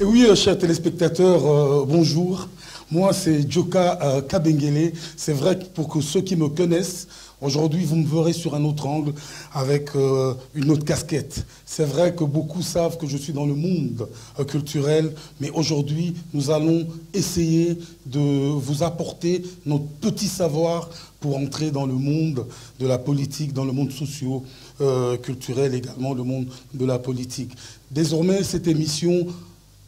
Et oui, chers téléspectateurs, bonjour. Moi, c'est Djoka Kabengele. C'est vrai que pour que ceux qui me connaissent, aujourd'hui, vous me verrez sur un autre angle avec une autre casquette. C'est vrai que beaucoup savent que je suis dans le monde culturel, mais aujourd'hui, nous allons essayer de vous apporter notre petit savoir pour entrer dans le monde de la politique, dans le monde socio-culturel, également le monde de la politique. Désormais, cette émission,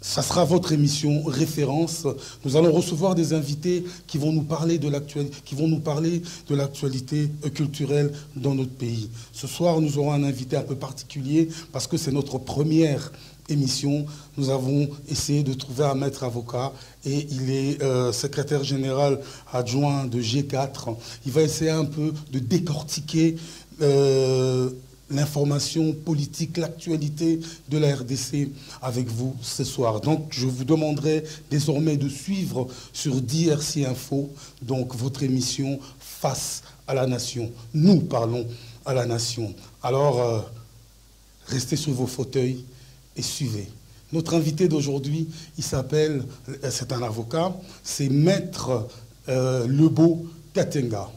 ça sera votre émission référence. Nous allons recevoir des invités qui vont nous parler de l'actualité culturelle dans notre pays. Ce soir, nous aurons un invité un peu particulier parce que c'est notre première émission. Nous avons essayé de trouver un maître avocat et il est secrétaire général adjoint de G4. Il va essayer un peu de décortiquer l'information politique, l'actualité de la RDC avec vous ce soir. Donc, je vous demanderai désormais de suivre sur DRC Info, donc votre émission Face à la Nation. Nous parlons à la Nation. Alors, restez sur vos fauteuils et suivez. Notre invité d'aujourd'hui, il s'appelle, c'est un avocat, c'est Maître Lebo Katenga.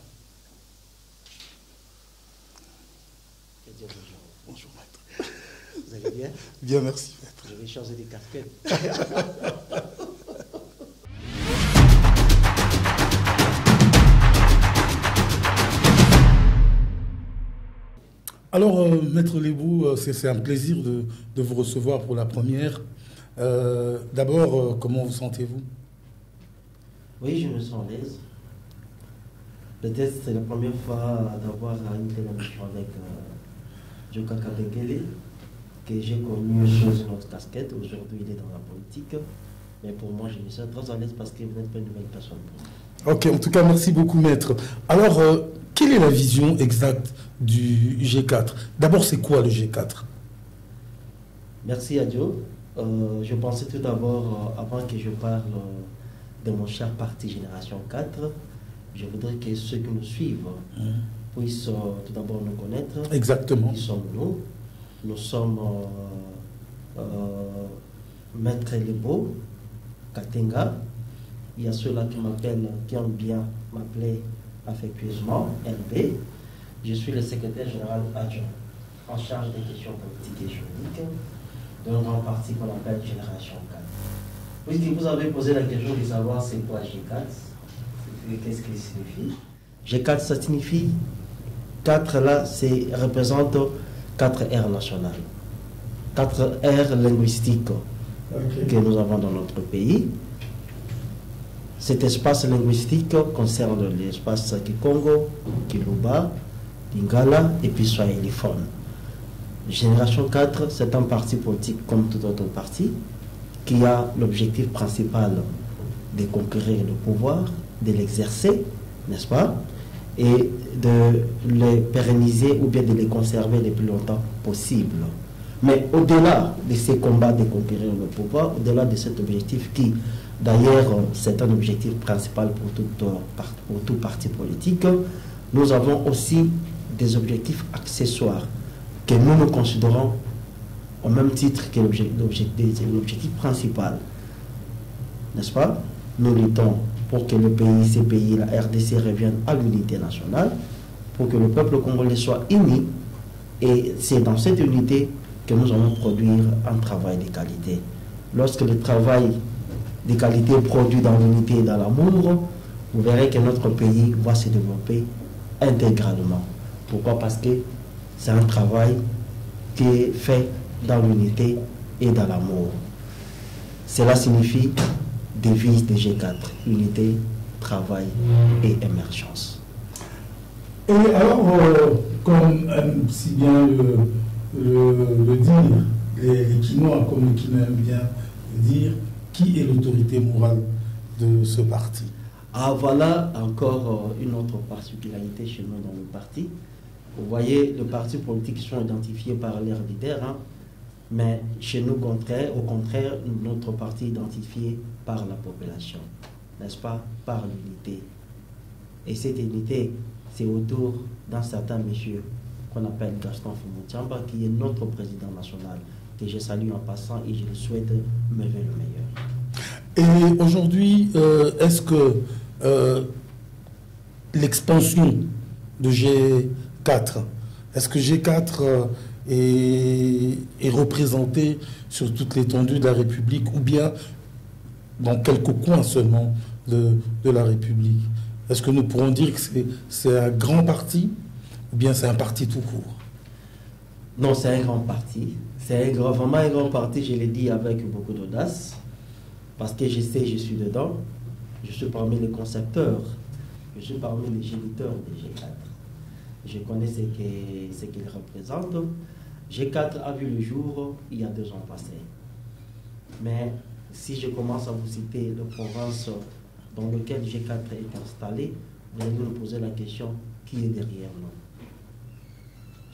Bonjour, maître. Vous allez bien? Bien, merci, maître. Je vais changer de casquette. Alors, maître Lebo, c'est un plaisir de vous recevoir pour la première. D'abord, comment vous sentez-vous? Oui, je me sens à l'aise. Peut-être c'est la première fois d'avoir une telle émission avec Djoka Kabengele, que j'ai connu sous une autre casquette. Aujourd'hui, il est dans la politique. Mais pour moi, je me sens très à l'aise parce que vous n'êtes pas une nouvelle personne pour moi. Ok, en tout cas, merci beaucoup, maître. Alors, quelle est la vision exacte du G4? D'abord, c'est quoi le G4? Merci, Adio. Je pensais tout d'abord, avant que je parle de mon cher parti Génération 4, je voudrais que ceux qui nous suivent puissent tout d'abord nous connaître. Exactement. Qui sommes-nous? Nous sommes Maître Lebo Katenga. Il y a ceux-là qui m'appellent, qui aiment bien m'appeler affectueusement RB. Je suis le secrétaire général adjoint en charge des questions politiques et juridiques d'un grand parti qu'on appelle Génération 4. Puisque vous avez posé la question de savoir c'est quoi G4, qu'est-ce qu'il signifie? G4, ça signifie 4 là, représente 4 R nationales, 4 R linguistiques que nous avons dans notre pays. Cet espace linguistique concerne l'espace Kikongo, Kiluba, Lingala et puis Swahiliphone. Génération 4, c'est un parti politique comme tout autre parti qui a l'objectif principal de conquérir le pouvoir, de l'exercer, n'est-ce pas, et de les pérenniser ou bien de les conserver le plus longtemps possible. Mais au-delà de ces combats de conquérir le pouvoir, au-delà de cet objectif qui, d'ailleurs, c'est un objectif principal pour tout parti politique, nous avons aussi des objectifs accessoires que nous considérons au même titre que l'objectif principal. N'est-ce pas? Nous luttons pour que le pays, ces pays, la RDC reviennent à l'unité nationale, pour que le peuple congolais soit uni. Et c'est dans cette unité que nous allons produire un travail de qualité. Lorsque le travail de qualité est produit dans l'unité et dans l'amour, vous verrez que notre pays va se développer intégralement. Pourquoi? Parce que c'est un travail qui est fait dans l'unité et dans l'amour. Cela signifie devise de G4, unité, travail et émergence. Et alors, comme si bien le dire, les Quinois, comme les Quinois aiment bien dire, qui est l'autorité morale de ce parti? Ah, voilà encore une autre particularité chez nous dans le parti. Vous voyez, les partis politiques sont identifiés par leurs leaders, hein, mais chez nous, au contraire, notre parti est identifié par la population, n'est-ce pas, par l'unité. Et cette unité, c'est autour d'un certain monsieur qu'on appelle Gaston Fumutiamba, qui est notre président national que je salue en passant et je lui souhaite merveille le meilleur. Et aujourd'hui, est-ce que l'expansion de G4, est-ce que G4 est représenté sur toute l'étendue de la République ou bien dans quelques coins seulement de la République? Est-ce que nous pourrons dire que c'est un grand parti ou bien c'est un parti tout court? Non, c'est un grand parti. C'est vraiment un grand parti, je l'ai dit avec beaucoup d'audace, parce que je sais, je suis dedans. Je suis parmi les concepteurs, je suis parmi les géniteurs de G4. Je connais ce qu'il représente. G4 a vu le jour il y a 2 ans passés. Mais si je commence à vous citer les provinces dans lesquelles G4 est installé, vous allez nous poser la question, qui est derrière nous?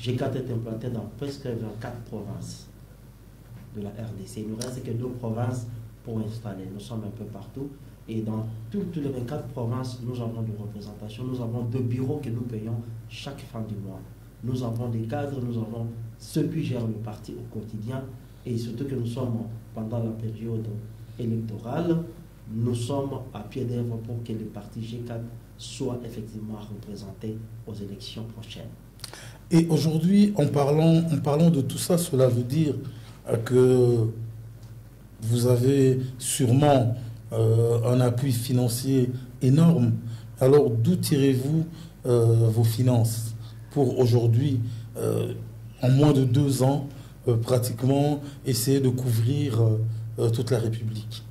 G4 est implanté dans presque 24 provinces de la RDC. Il ne nous reste que 2 provinces pour installer. Nous sommes un peu partout. Et dans toutes les 24 provinces, nous avons de représentation. Nous avons 2 bureaux que nous payons chaque fin du mois. Nous avons des cadres, nous avons ceux qui gèrent le parti au quotidien. Et surtout que nous sommes pendant la période électorale, nous sommes à pied d'œuvre pour que le parti G4 soit effectivement représenté aux élections prochaines. Et aujourd'hui, en parlant de tout ça, cela veut dire que vous avez sûrement un appui financier énorme. Alors, d'où tirez-vous vos finances pour aujourd'hui, en moins de 2 ans, pratiquement essayer de couvrir toute la République?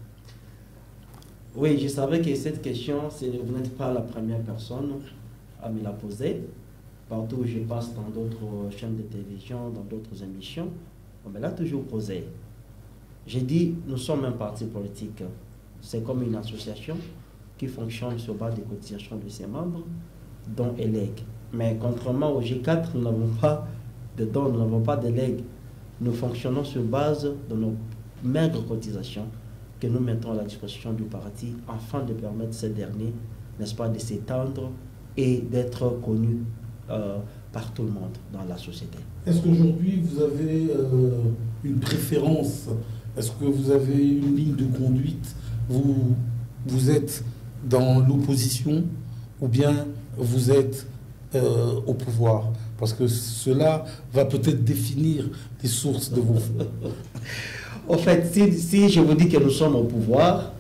Oui, je savais que cette question, vous n'êtes pas la première personne à me la poser. Partout où je passe dans d'autres chaînes de télévision, dans d'autres émissions, on me l'a toujours posé. J'ai dit, nous sommes un parti politique. C'est comme une association qui fonctionne sur base des cotisations de ses membres, dont ELEG. Mais contrairement au G4, nous n'avons pas de dons, nous n'avons pas d'ELEG. Nous fonctionnons sur base de nos maigres cotisations que nous mettons à la disposition du parti afin de permettre ces derniers, n'est-ce pas, de s'étendre et d'être connus par tout le monde dans la société. Est-ce qu'aujourd'hui vous avez une préférence? Est-ce que vous avez une ligne de conduite? Vous êtes dans l'opposition ou bien vous êtes au pouvoir? Parce que cela va peut-être définir les sources de vos fonds. En fait, si je vous dis que nous sommes au pouvoir,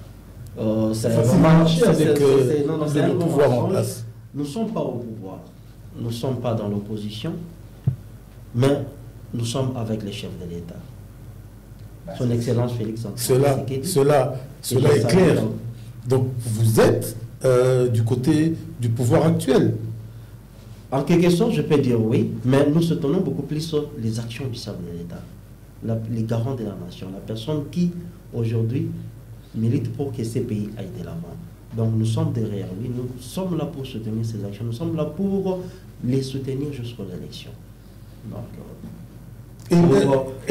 c'est le pouvoir en place. Nous ne sommes pas au pouvoir. Nous ne sommes pas dans l'opposition, mais nous sommes avec les chefs de l'État. Son Excellence Félix Antoine Tshisekedi. Cela est clair. Donc vous êtes du côté du pouvoir actuel. En quelque sorte, je peux dire oui, mais nous soutenons beaucoup plus les actions du chef de l'État, les garants de la nation, la personne qui aujourd'hui milite pour que ces pays aillent de l'avant. Donc nous sommes derrière lui, nous sommes là pour soutenir ces actions, nous sommes là pour les soutenir jusqu'aux élections. Donc, et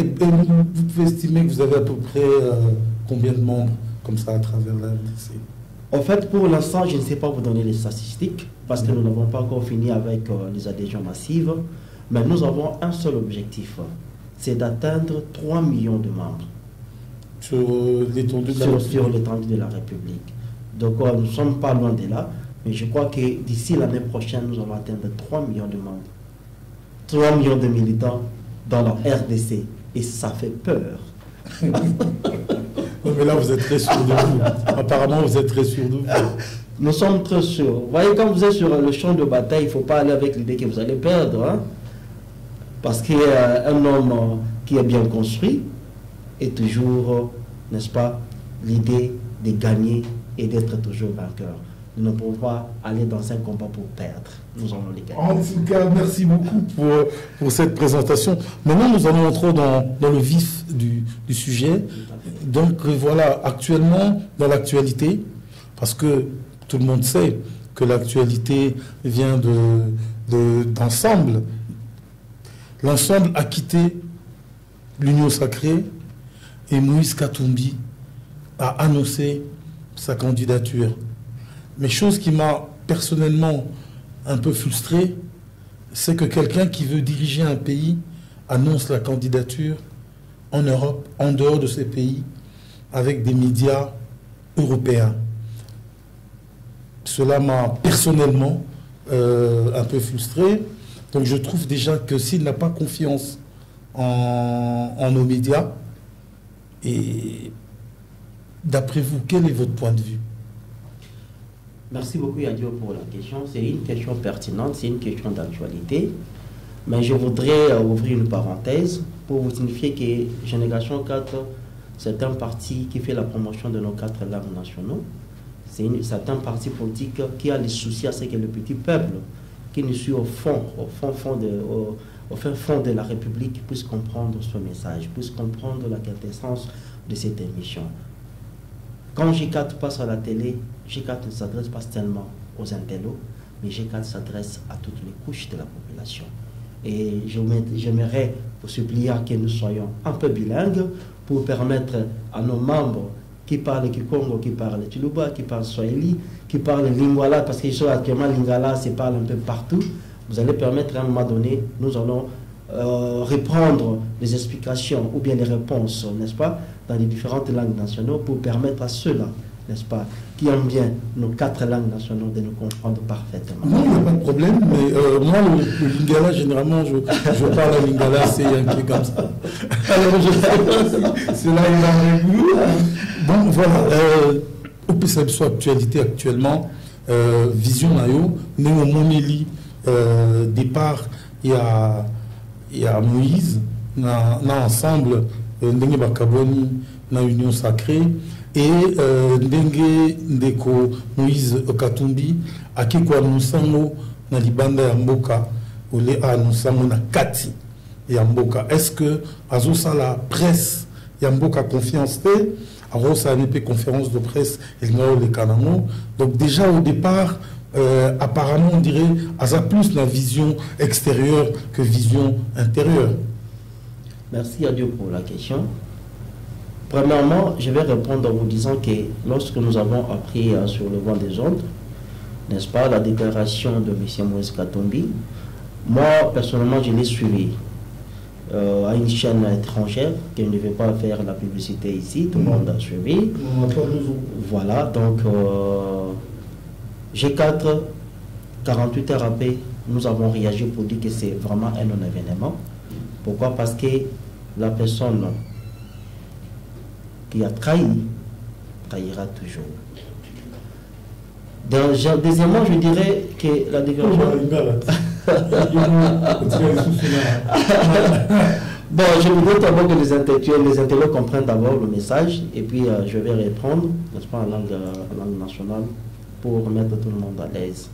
vous pouvez estimer que vous avez à peu près combien de membres comme ça à travers la RDC? En fait, pour l'instant, je ne sais pas vous donner les statistiques parce que nous n'avons pas encore fini avec les adhésions massives, mais nous avons un seul objectif, c'est d'atteindre 3 millions de membres sur l'étendue de la République. Donc nous ne sommes pas loin de là, mais je crois que d'ici l'année prochaine, nous allons atteindre 3 millions de membres, 3 millions de militants dans la RDC, et ça fait peur. Non, mais là, vous êtes très sûr de vous. Apparemment, vous êtes très sûr de vous. Nous sommes très sûrs. Vous voyez, quand vous êtes sur le champ de bataille, il ne faut pas aller avec l'idée que vous allez perdre. Hein? Parce qu'un homme qui est bien construit est toujours, n'est-ce pas, l'idée de gagner et d'être toujours vainqueur. Nous ne pouvons pas aller dans un combat pour perdre. Nous allons les gagner. En tout cas, merci beaucoup pour cette présentation. Maintenant, nous allons entrer dans le vif du sujet. Donc voilà, actuellement, dans l'actualité, parce que tout le monde sait que l'actualité vient d'ensemble. L'ensemble a quitté l'Union sacrée et Moïse Katumbi a annoncé sa candidature. Mais chose qui m'a personnellement un peu frustré, c'est que quelqu'un qui veut diriger un pays annonce la candidature en Europe, en dehors de ces pays, avec des médias européens. Cela m'a personnellement un peu frustré. Donc je trouve déjà que s'il n'a pas confiance en nos médias, et d'après vous, quel est votre point de vue? Merci beaucoup Yadio pour la question. C'est une question pertinente, c'est une question d'actualité. Mais je voudrais ouvrir une parenthèse pour vous signifier que Génération 4, c'est un parti qui fait la promotion de nos 4 langues nationaux. C'est un parti politique qui a les soucis à ce que le petit peuple, qui nous suit au fin fond de la République, puisse comprendre ce message, puisse comprendre la quintessence de cette émission. Quand G4 passe à la télé, G4 ne s'adresse pas seulement aux intellos, mais G4 s'adresse à toutes les couches de la population. Et j'aimerais vous supplier que nous soyons un peu bilingues pour permettre à nos membres qui parlent Kikongo, qui parlent Tuluba, qui parlent Swahili, qui parlent Lingala, parce que actuellement Lingala se parle un peu partout. Vous allez permettre à un moment donné, nous allons reprendre les explications ou bien les réponses, n'est-ce pas, dans les différentes langues nationales pour permettre à ceux-là, n'est-ce pas, qui aiment bien nos 4 langues nationales de nous comprendre parfaitement. Non, il n'y a pas de problème, mais moi, le Lingala, généralement, je parle à Lingala, c'est Yankee comme ça. Alors, je ne sais pas si cela est avec nous. Bon, voilà, au PSABSO actualité actuellement, Vision Nayo, Néo Moneli, départ, il y a Moïse, na ensemble, Ndenge Bakaboni, na Union Sacrée, et Ndenge Ndeko Moïse Katumbi, Akikwa Nusango, na Libanda Yamboka, Ole a Nusango na Kati Yamboka. Est-ce que Azosa la presse Yamboka confiance fait? Alors ça a une conférence de presse et le Kanamo. Donc déjà au départ, apparemment on dirait Asa plus la vision extérieure que vision intérieure. Merci à Dieu pour la question. Premièrement, je vais répondre en vous disant que lorsque nous avons appris sur le vent des ondes, n'est-ce pas, la déclaration de M. Moïse Katumbi, moi personnellement je l'ai suivi à une chaîne étrangère qui ne devait pas faire la publicité ici, tout le monde a suivi. Voilà, donc G4, 48 heures après, nous avons réagi pour dire que c'est vraiment un non-événement. Pourquoi? Parce que la personne qui a trahi, trahira toujours. Deuxièmement, je dirais que la déclaration... Bon, je voudrais d'abord que les intellectuels comprennent d'abord le message et puis je vais répondre, n'est-ce pas, en langue nationale pour mettre tout le monde à l'aise.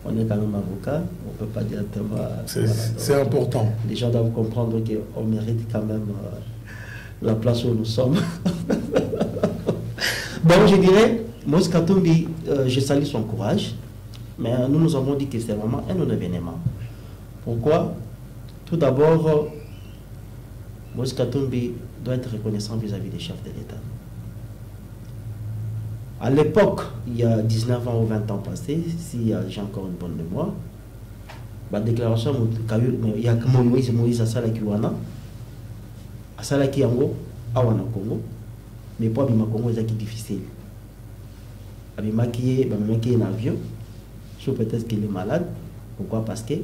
On est quand même avocat, on ne peut pas directement... C'est important. Les gens doivent comprendre qu'on mérite quand même la place où nous sommes. Donc je dirais, Moïse Katumbi, je salue son courage, mais nous avons dit que c'est vraiment un non-événement. Pourquoi? Tout d'abord, Moïse Katumbi doit être reconnaissant vis-à-vis des chefs de l'État. À l'époque, il y a 19 ans ou 20 ans passés, si j'ai encore une bonne mémoire, la déclaration, il y a Moïse Asalaki Wana, Asalaki Yango, Awana Congo, mais pour Abima Congo, c'est difficile. Abima qui est en avion, sauf peut-être qu'il est malade. Pourquoi? Parce que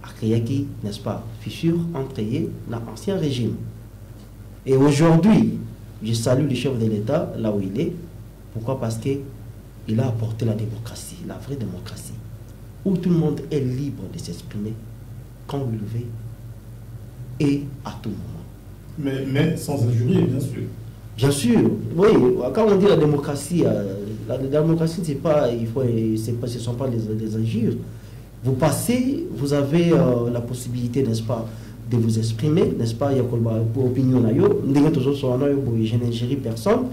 Akriaki, n'est-ce pas, fissure entre eux dans l'ancien régime. Et aujourd'hui, je salue le chef de l'État là où il est. Pourquoi? Parce qu'il a apporté la démocratie, la vraie démocratie, où tout le monde est libre de s'exprimer quand il le veut et à tout moment. Mais sans injurier, bien sûr. Bien sûr, oui. Quand on dit la démocratie, c'est pas, ce ne sont pas les injures. Vous passez, vous avez la possibilité, n'est-ce pas, de vous exprimer, n'est-ce pas, il y a une opinion, je n'ingérie personne,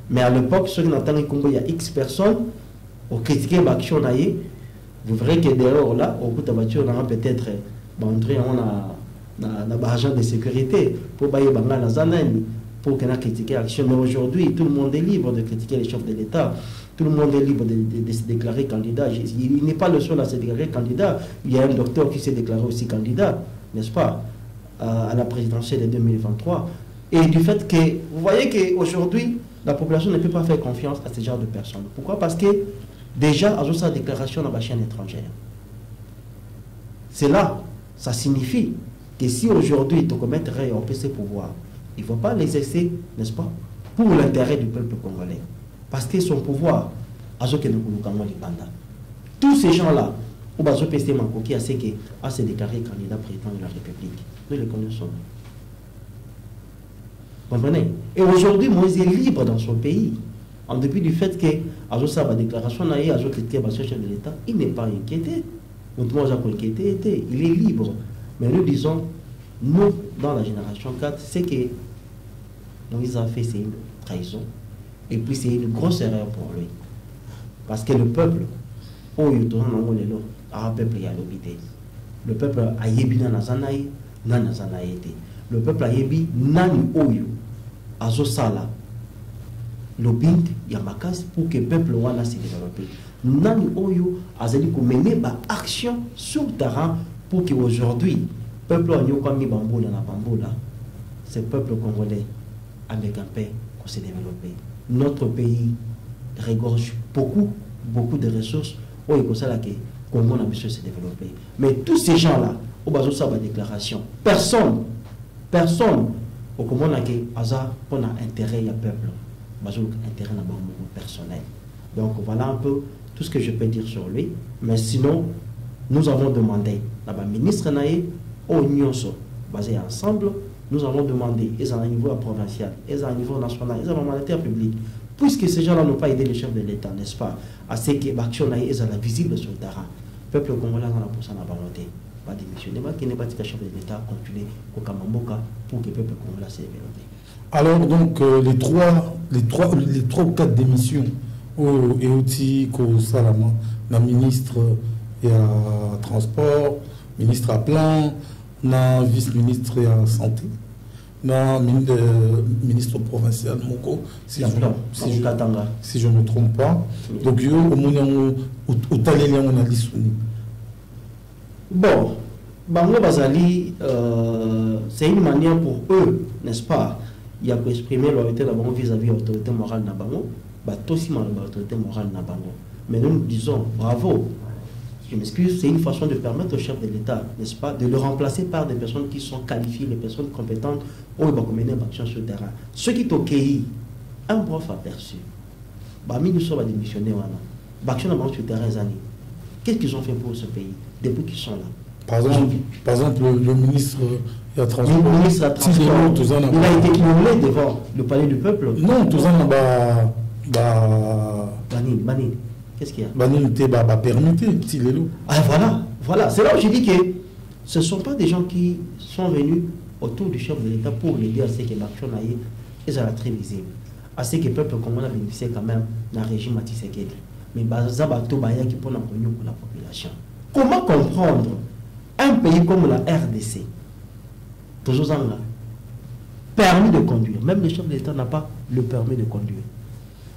mais à l'époque, ceux qui n'entendent Congo, il y a X personnes, au critiquer l'action, vous verrez que derrière là, au bout de la voiture, on a peut-être entrer un agent de sécurité pour pour qu'on a critiqué l'action. Mais aujourd'hui, tout le monde est libre de critiquer les chefs de l'État. Tout le monde est libre de se déclarer candidat. Il n'est pas le seul à se déclarer candidat. Il y a un docteur qui s'est déclaré aussi candidat, n'est-ce pas, à la présidentielle de 2023. Et du fait que, vous voyez qu'aujourd'hui, la population ne peut pas faire confiance à ce genre de personnes. Pourquoi? Parce que déjà, à sa déclaration dans la chaîne étrangère. C'est là, ça signifie que si aujourd'hui, tu commettrais un PC pouvoir, il ne faut pas l'exercer, n'est-ce pas, pour l'intérêt du peuple congolais. Parce que son pouvoir, tous ces gens-là, ou bazo PC Manko qui a se déclaré candidat président de la République, nous les connaissons. Comprenez? Et aujourd'hui, Moïse est libre dans son pays. En dépit du fait que, à sa déclaration, chef de l'État, il n'est pas inquiété. Il est libre. Mais nous disons, nous, dans la génération 4, c'est que Moïse a fait, c'est une trahison. Et puis c'est une grosse erreur pour lui. Parce que le peuple, le peuple a yebi na nazanaï, na nazanaïté. Le peuple a yebi nani oyo, azosala. Lobink yamakas pour que le peuple wana se développe. Nani oyo azali ko mener ba action sur terrain pour que aujourd'hui peuple a yokomi bambola na bambola. Ce peuple congolais avec un paix qu'on s'est développé. Notre pays regorge beaucoup de ressources où il y a que Congo a besoin de se développer. Mais tous ces gens-là, au bas de sa déclaration, personne au Congo a intérêt à peuple, intérêt à personnel. Donc voilà un peu tout ce que je peux dire sur lui. Mais sinon, nous avons demandé à la ministre Naé, au Nyonso, basé ensemble, nous avons demandé, ils ont un niveau provincial, ils ont un niveau national, ils ont un monétaire public. Puisque ces gens-là n'ont pas aidé les chefs de l'État, n'est-ce pas? À ce que l'action est visible sur le terrain. Le peuple congolais a pour ça n'a volonté. Pas démissionner, qui n'est pas le chef de l'État, continuer au Kamamoka pour que le peuple congolais se développe. Alors, donc, les trois ou quatre démissions, et aussi, Salama, la ministre et à transport, ministre à plan, la vice-ministre et à santé. Non, ministre provincial Moko, si je ne me trompe pas. Donc, au Talélia, on a l'Issouni. Bon, Bango Bazali, c'est une manière pour eux, n'est-ce pas? Il y a pour exprimer l'autorité vis-à-vis de l'autorité morale de Bango, aussi l'autorité morale de Bango. Mais nous disons bravo. Je m'excuse, c'est une façon de permettre au chef de l'État, n'est-ce pas, de le remplacer par des personnes qui sont qualifiées, des personnes compétentes, où il va mener une action sur le terrain. Ceux qui t'ont cueilli, un prof aperçu, nous sommes démissionnés, l'action sur le terrain, qu'est-ce qu'ils ont fait pour ce pays depuis qu'ils sont là? Par exemple, le ministre de la Transport, il a été ignoré devant le palais du peuple. Non, tout ça, Banine. Qu'est-ce qu'il y a? Voilà. C'est là où je dis que ce ne sont pas des gens qui sont venus autour du chef de l'État pour l'aider à ce que l'action est très visible. À ce que le peuple congolais a bénéficié quand même d'un régime à Tshisekedi. Mais Bazabato Baya qui pour la population. Comment comprendre un pays comme la RDC, toujours en là, permis de conduire, même le chef de l'État n'a pas le permis de conduire.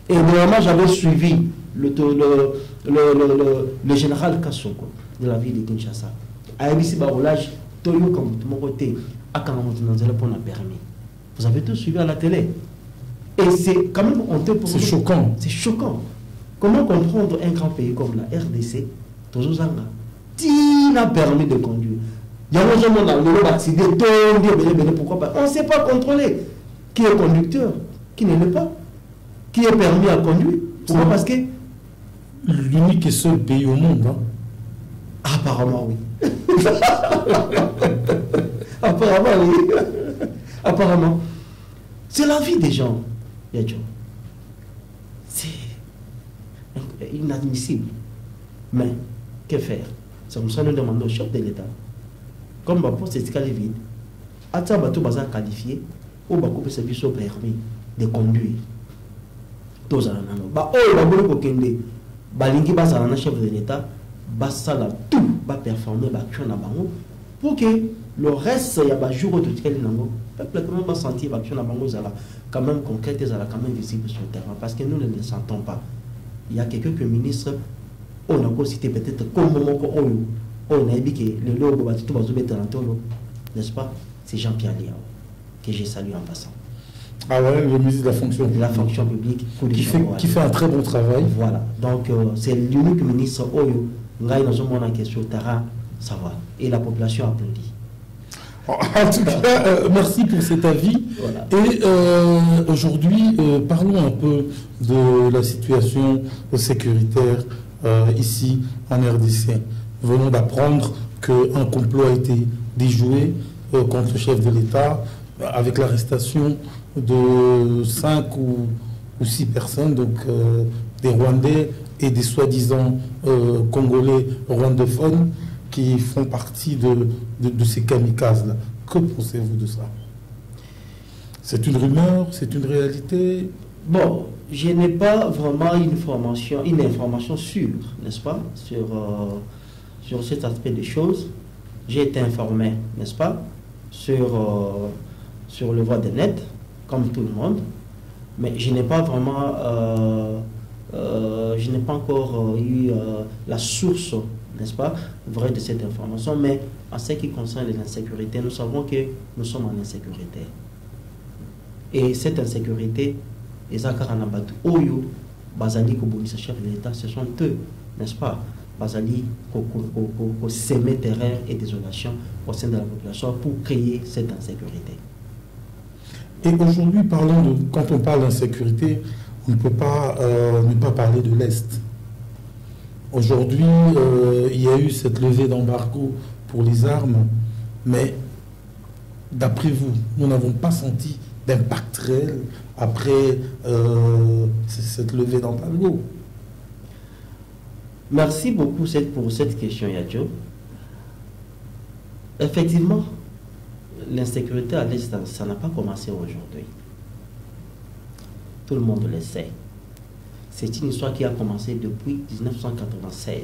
Et normalement, j'avais suivi le général Kassoko de la ville de Kinshasa. À ABC Baroulage, Toyo Kamutumokote, à Kamamutunanzela pour la permis. Vous avez tout suivi à la télé. Et c'est quand même honteux pour nous. C'est choquant. C'est choquant. Comment comprendre un grand pays comme la RDC, toujours en là, qui n'a permis de conduire? Il y a un moment dans le accident, pourquoi pas? On ne sait pas contrôler qui est conducteur, qui ne l'est pas, qui est permis à conduire. Pourquoi? Parce que l'unique et seul pays au monde. Hein? Apparemment, oui. Apparemment, oui. Apparemment. C'est la vie des gens, Yadjo. C'est inadmissible. Mais, que faire? C'est comme ça que nous demandons au chef de l'État. Comme ma poste est vide, à ça, bateau bazar qualifié, ou bateau peut servir au permis de conduire. Tous en anano. Bah, oh, bah, bon, kokende. Balingi bazar en chef de l'État, basala tout, va performer, va tuer na bango, pour que le reste, il y a un jour où tout le monde peut quand même sentir l'action na bango, quand même concrète, quand même visible sur le terrain, parce que nous ne le sentons pas. Il y a quelques ministres, on a encore cité peut-être comme on a dit que le logo va tout n'est-ce pas? C'est Jean-Pierre Liao, que j'ai salué en passant. Ah ouais, le ministre de la fonction publique. De la fonction publique. Qui fait un très bon travail. Voilà. Donc, c'est l'unique ministre Oyo, ça va. Et la population applaudit. En tout cas, merci pour cet avis. Voilà. Et aujourd'hui, parlons un peu de la situation sécuritaire ici en RDC. Nous venons d'apprendre qu'un complot a été déjoué contre le chef de l'État avec l'arrestation de 5 ou 6 personnes, donc des Rwandais et des soi-disant Congolais rwandophones qui font partie de ces kamikazes-là. Que pensez-vous de ça? C'est une rumeur? C'est une réalité? Bon, je n'ai pas vraiment une information sûre, n'est-ce pas, sur cet aspect des choses. J'ai été informé, n'est-ce pas, sur le voie de net, comme tout le monde, mais je n'ai pas vraiment, je n'ai pas encore eu la source, n'est-ce pas, vraie de cette information. Mais en ce qui concerne l'insécurité, nous savons que nous sommes en insécurité. Et cette insécurité, les Akaranabatu Oyo, Bazali Kobonisa, chef de l'État, ce sont eux, n'est-ce pas, Bazali pour s'aimer terreur et désolation au sein de la population pour créer cette insécurité. Et aujourd'hui, quand on parle d'insécurité, on ne peut pas ne pas parler de l'Est. Aujourd'hui, il y a eu cette levée d'embargo pour les armes, mais d'après vous, nous n'avons pas senti d'impact réel après cette levée d'embargo. Merci beaucoup pour cette question, Yadjo. Effectivement, l'insécurité à l'Est, ça n'a pas commencé aujourd'hui. Tout le monde le sait. C'est une histoire qui a commencé depuis 1996.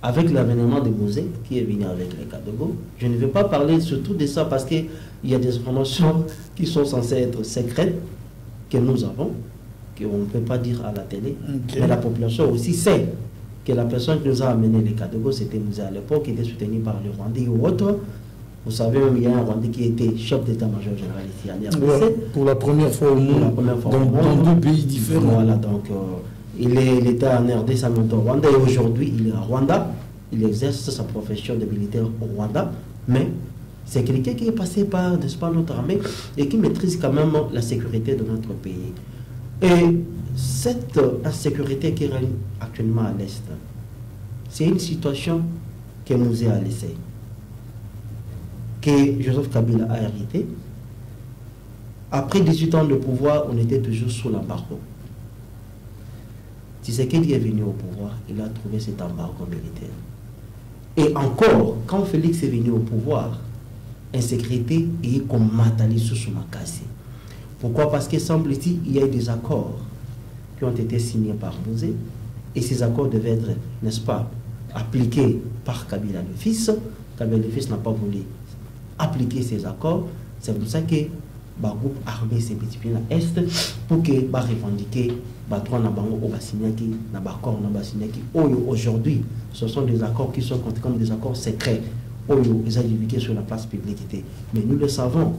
Avec l'avènement de Mosé, qui est venu avec les Kadogo. Je ne vais pas parler surtout de ça parce qu'il y a des informations qui sont censées être secrètes, que nous avons, qu'on ne peut pas dire à la télé. Okay. Mais la population aussi sait que la personne qui nous a amené les Kadogo, c'était Mosé à l'époque, qui était soutenu par le Rwandais ou autre. Vous savez, il y a un Rwandais qui était chef d'état-major général ici à l'RDC. Pour la première fois au monde, dans deux pays différents. Voilà, donc il était en RDC au Rwanda et aujourd'hui il est à Rwanda. Il exerce sa profession de militaire au Rwanda, mais c'est quelqu'un qui est passé par, n'est-ce pas, notre armée et qui maîtrise quand même la sécurité de notre pays. Et cette insécurité qui règne actuellement à l'Est, c'est une situation que Mosé a laissée, que Joseph Kabila a hérité. Après 18 ans de pouvoir, on était toujours sous l'embargo. Tshisekedi est venu au pouvoir, il a trouvé cet embargo militaire. Et encore, quand Félix est venu au pouvoir, insécurité est comme Matali sous Makassi. Pourquoi? Parce que semble-t-il, il y a eu des accords qui ont été signés par Mosé, et ces accords devaient être, n'est-ce pas, appliqués par Kabila le fils. Kabila le fils n'a pas voulu appliquer ces accords. C'est pour ça que le groupe armé s'est multiplié à l'Est pour que revendiquer aujourd'hui. Ce sont des accords qui sont comptés comme des accords secrets. Ils ont divulgués sur la place publique. Mais nous le savons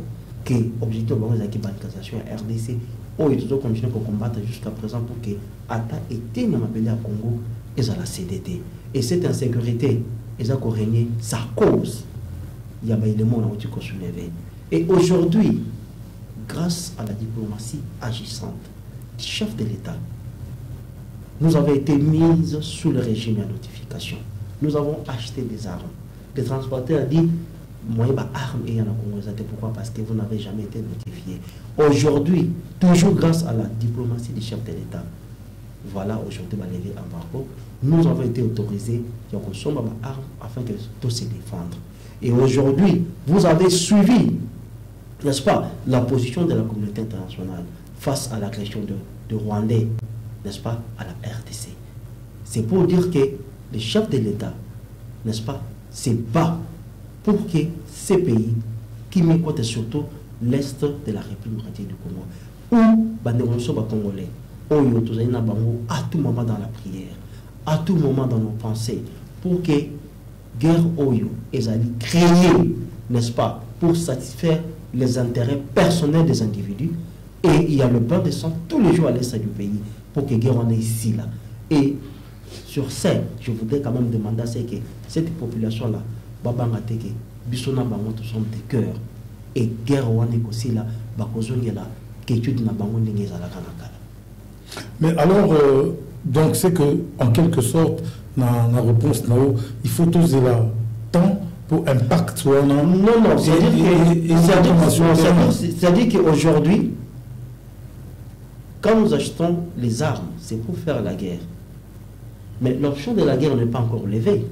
que l'objectif de l'organisation RDC, ils ont continué à combattre jusqu'à présent pour que Ata était appelé à Congo et à la CDT. Et cette insécurité, ils ont régné sa cause. Il y a des éléments qui ont soulevé. Et aujourd'hui, grâce à la diplomatie agissante du chef de l'État, nous avons été mis sous le régime à notification. Nous avons acheté des armes. Les transporteurs ont dit, moi, il y a armes et il y en a pourquoi? Parce que vous n'avez jamais été notifié. Aujourd'hui, toujours grâce à la diplomatie du chef de l'État, voilà, aujourd'hui, on va lever embargo. Nous avons été autorisés à consommer des armes afin de tous se défendre. Et aujourd'hui, vous avez suivi, n'est-ce pas, la position de la communauté internationale face à l'agression de Rwandais, n'est-ce pas, à la RDC. C'est pour dire que le chef de l'État, n'est-ce pas, se bat pour que ces pays qui m'écoutent surtout l'Est de la République du Congo, où les Congolais, à tout moment dans la prière, à tout moment dans nos pensées, pour que guerre Oyo, ils allaient créer, n'est-ce pas, pour satisfaire les intérêts personnels des individus. Et il y a le pain de sang tous les jours à l'est du pays pour que guerre en ait ici, là. Et sur ce, je voudrais quand même demander à ce que cette population-là, Babanga Teke, Bissona Bango, tous sont des cœurs. Et guerre en est aussi là, Bakozongela, qu'étude n'a Bango Ningezala Kanakala. Mais alors, donc c'est que, en quelque sorte, la réponse, il faut oser là, tant pour impact soit non, c'est-à-dire qu'aujourd'hui, quand nous achetons les armes, c'est pour faire la guerre. Mais l'option de la guerre n'est pas encore levée,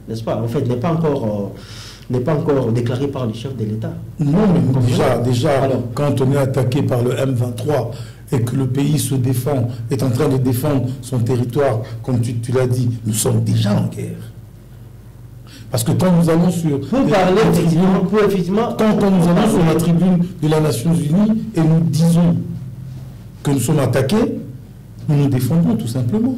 n'est-ce pas? En fait, n'est pas encore déclarée par le chef de l'État. Non, mais déjà alors, quand on est attaqué par le M23 et que le pays se défend, est en train de défendre son territoire, comme tu l'as dit, nous sommes déjà en guerre. Parce que quand nous allons sur... Pour parler effectivement... Quand nous allons sur la tribune de la Nations Unies et nous disons que nous sommes attaqués, nous nous défendons tout simplement.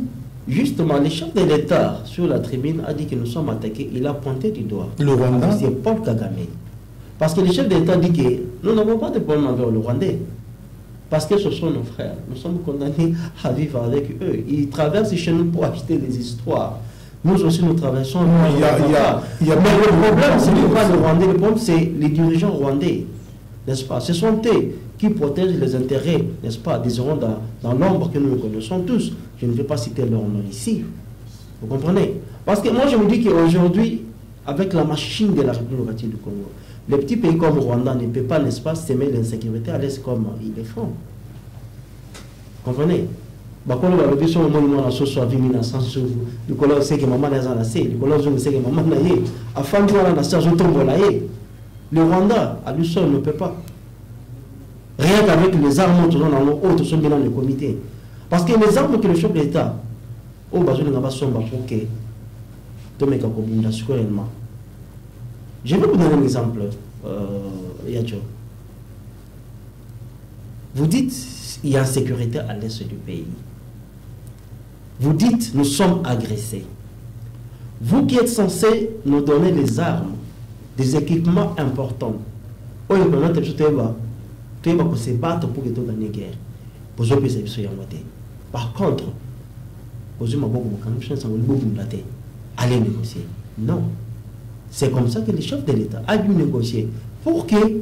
Justement, le chef de l'État sur la tribune a dit que nous sommes attaqués. Il a pointé du doigt. Le Rwanda. C'est Paul Kagame. Parce que le chef de l'État dit que nous n'avons pas de problème avec le Rwandais. Parce que ce sont nos frères. Nous sommes condamnés à vivre avec eux. Ils traversent chez nous pour acheter des histoires. Nous aussi, nous traversons. Mais le problème, ce n'est pas le Rwandais. Le problème, c'est les dirigeants rwandais. N'est-ce pas? Ce sont eux qui protègent les intérêts, n'est-ce pas, des gens dans l'ombre que nous connaissons tous. Je ne vais pas citer leur nom ici. Vous comprenez? Parce que moi, je me dis qu'aujourd'hui, avec la machine de la République du Congo, les petits pays comme Rwanda ne peuvent pas, n'est-ce pas, s'aimer l'insécurité à l'est comme ils le font. Vous comprenez? Quand on va le dire, on a soit vu na sans le colon sait que maman n'a pas assez, le colon sait que maman n'a pas afin de voir la nation tombe là. Le Rwanda, à lui seul, ne peut pas. Rien qu'avec les armes, nous avons autres sont dans le comité. Parce que les armes que le chef de l'État, au besoin de la base, sont pour que je vais vous donner un exemple, Yadjo. Vous dites il y a insécurité à l'est du pays. Vous dites nous sommes agressés. Vous qui êtes censés nous donner des armes, des équipements importants, tu vas se battre pour que tu gagnes la guerre. Par contre, allez négocier. Non. C'est comme ça que le chef de l'État a dû négocier pour que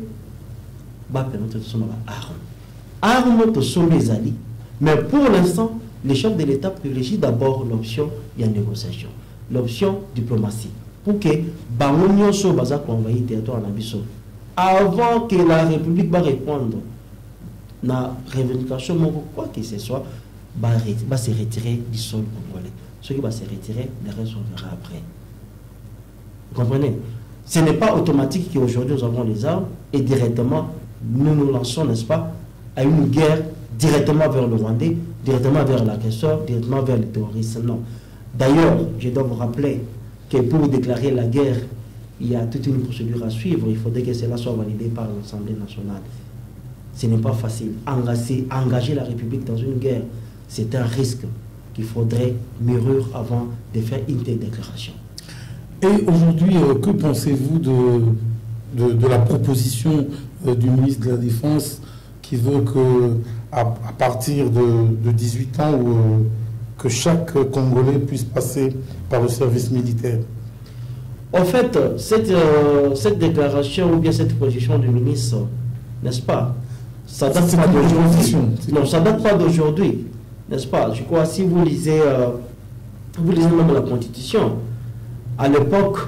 permettre de sauver l'arme. Armes de sauver les alliés. Mais pour l'instant, le chef de l'État privilégie d'abord l'option de négociation, l'option diplomatie. Pour que Bangonio soit basé pour envahir le territoire en Abysso. Avant que la République va répondre à la revendication, quoi que ce soit, va se retirer du sol congolais. Ce qui va se retirer, le reste on verra après. Vous comprenez? Ce n'est pas automatique qu'aujourd'hui nous avons les armes et directement nous nous lançons, n'est-ce pas, à une guerre directement vers le Rwandais, directement vers l'agresseur, directement vers les terroristes. Non. D'ailleurs, je dois vous rappeler que pour déclarer la guerre, il y a toute une procédure à suivre. Il faudrait que cela soit validé par l'Assemblée nationale. Ce n'est pas facile. Engager la République dans une guerre, c'est un risque qu'il faudrait mûrir avant de faire une telle déclaration. Et aujourd'hui, que pensez-vous de la proposition du ministre de la Défense qui veut que, à partir de 18 ans, que chaque Congolais puisse passer par le service militaire? En fait, cette déclaration ou bien cette position du ministre, n'est-ce pas, ça date pas d'aujourd'hui. Non, ça date pas d'aujourd'hui, n'est-ce pas? Je crois si vous lisez même la Constitution, à l'époque,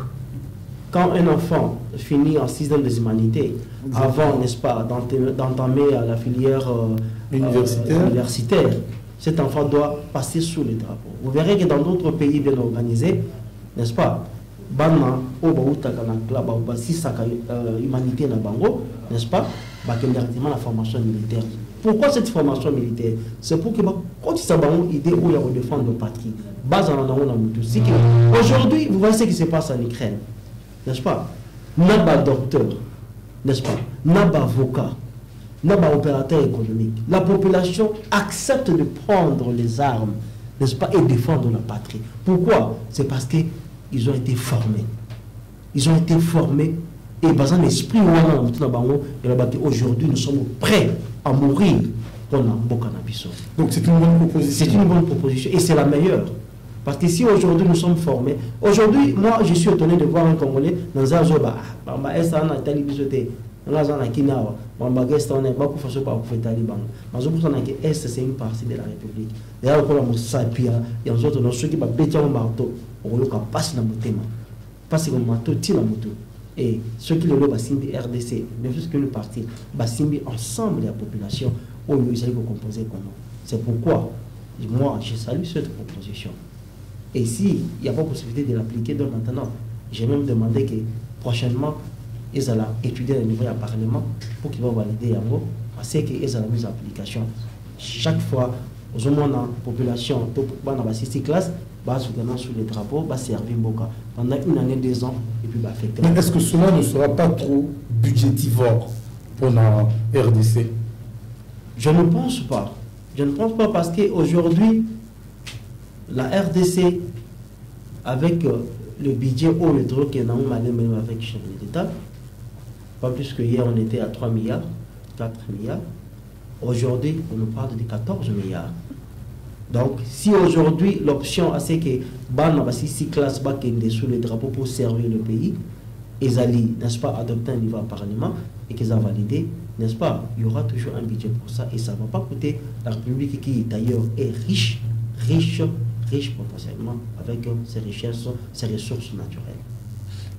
quand un enfant finit en 6e des humanités, avant, n'est-ce pas, d'entamer la filière universitaire, cet enfant doit passer sous les drapeaux. Vous verrez que dans d'autres pays bien organisés, n'est-ce pas, humanité na bango, n'est-ce pas, directement la formation militaire. Pourquoi cette formation militaire? C'est pour que quand ils ont une idée où il y a défendre nos patries. Aujourd'hui, vous voyez ce qui se passe en Ukraine, n'est-ce pas? N'a pas docteur, n'est-ce pas? N'a pas avocat, n'a pas opérateur économique. La population accepte de prendre les armes, n'est-ce pas, et défendre la patrie. Pourquoi? C'est parce qu'ils ont été formés. Ils ont été formés et dans un esprit aujourd'hui nous sommes prêts à mourir pour Mboka na biso. Donc c'est une bonne proposition. C'est une bonne proposition et c'est la meilleure. Parce que si aujourd'hui nous sommes formés, aujourd'hui, moi je suis étonné de voir un Congolais dans un zoba, c'est une partie de la République. D'ailleurs, pour la Sapia, il y a d'autres ceux qui ont marteau, on passe dans le thème. Parce que le marteau tire la moto. Et ceux qui le ont Bassimbi RDC, ne fût-ce que le parti, Bassimbi ensemble la population, où ils allaient composer comment. C'est pourquoi moi je salue cette proposition. Et s'il n'y a pas possibilité de l'appliquer, donc maintenant, j'ai même demandé que prochainement, ils allaient étudier au niveau du Parlement pour qu'ils vont valider en gros, parce qu'ils allaient mise en application. Chaque fois, aux hommes la population, dans la 6 classes, sous les drapeaux, va servir Mboka pendant une année, 2 ans, et puis va affecter. Mais est-ce que cela ne sera pas trop budgétivore pour la RDC? Je ne pense pas. Je ne pense pas parce qu'aujourd'hui, la RDC, avec le budget haut le truc qui est normalement même avec le chef de l'État, pas plus que hier on était à 3 milliards, 4 milliards. Aujourd'hui, on nous parle de 14 milliards. Donc, si aujourd'hui l'option c'est que Ban 6 classes sous le drapeau pour servir le pays, ils allaient, n'est-ce pas, adopter un niveau à Parlement et qu'ils ont validé, n'est-ce pas, il y aura toujours un budget pour ça et ça ne va pas coûter la République qui d'ailleurs est riche potentiellement avec ses richesses, ses ressources naturelles.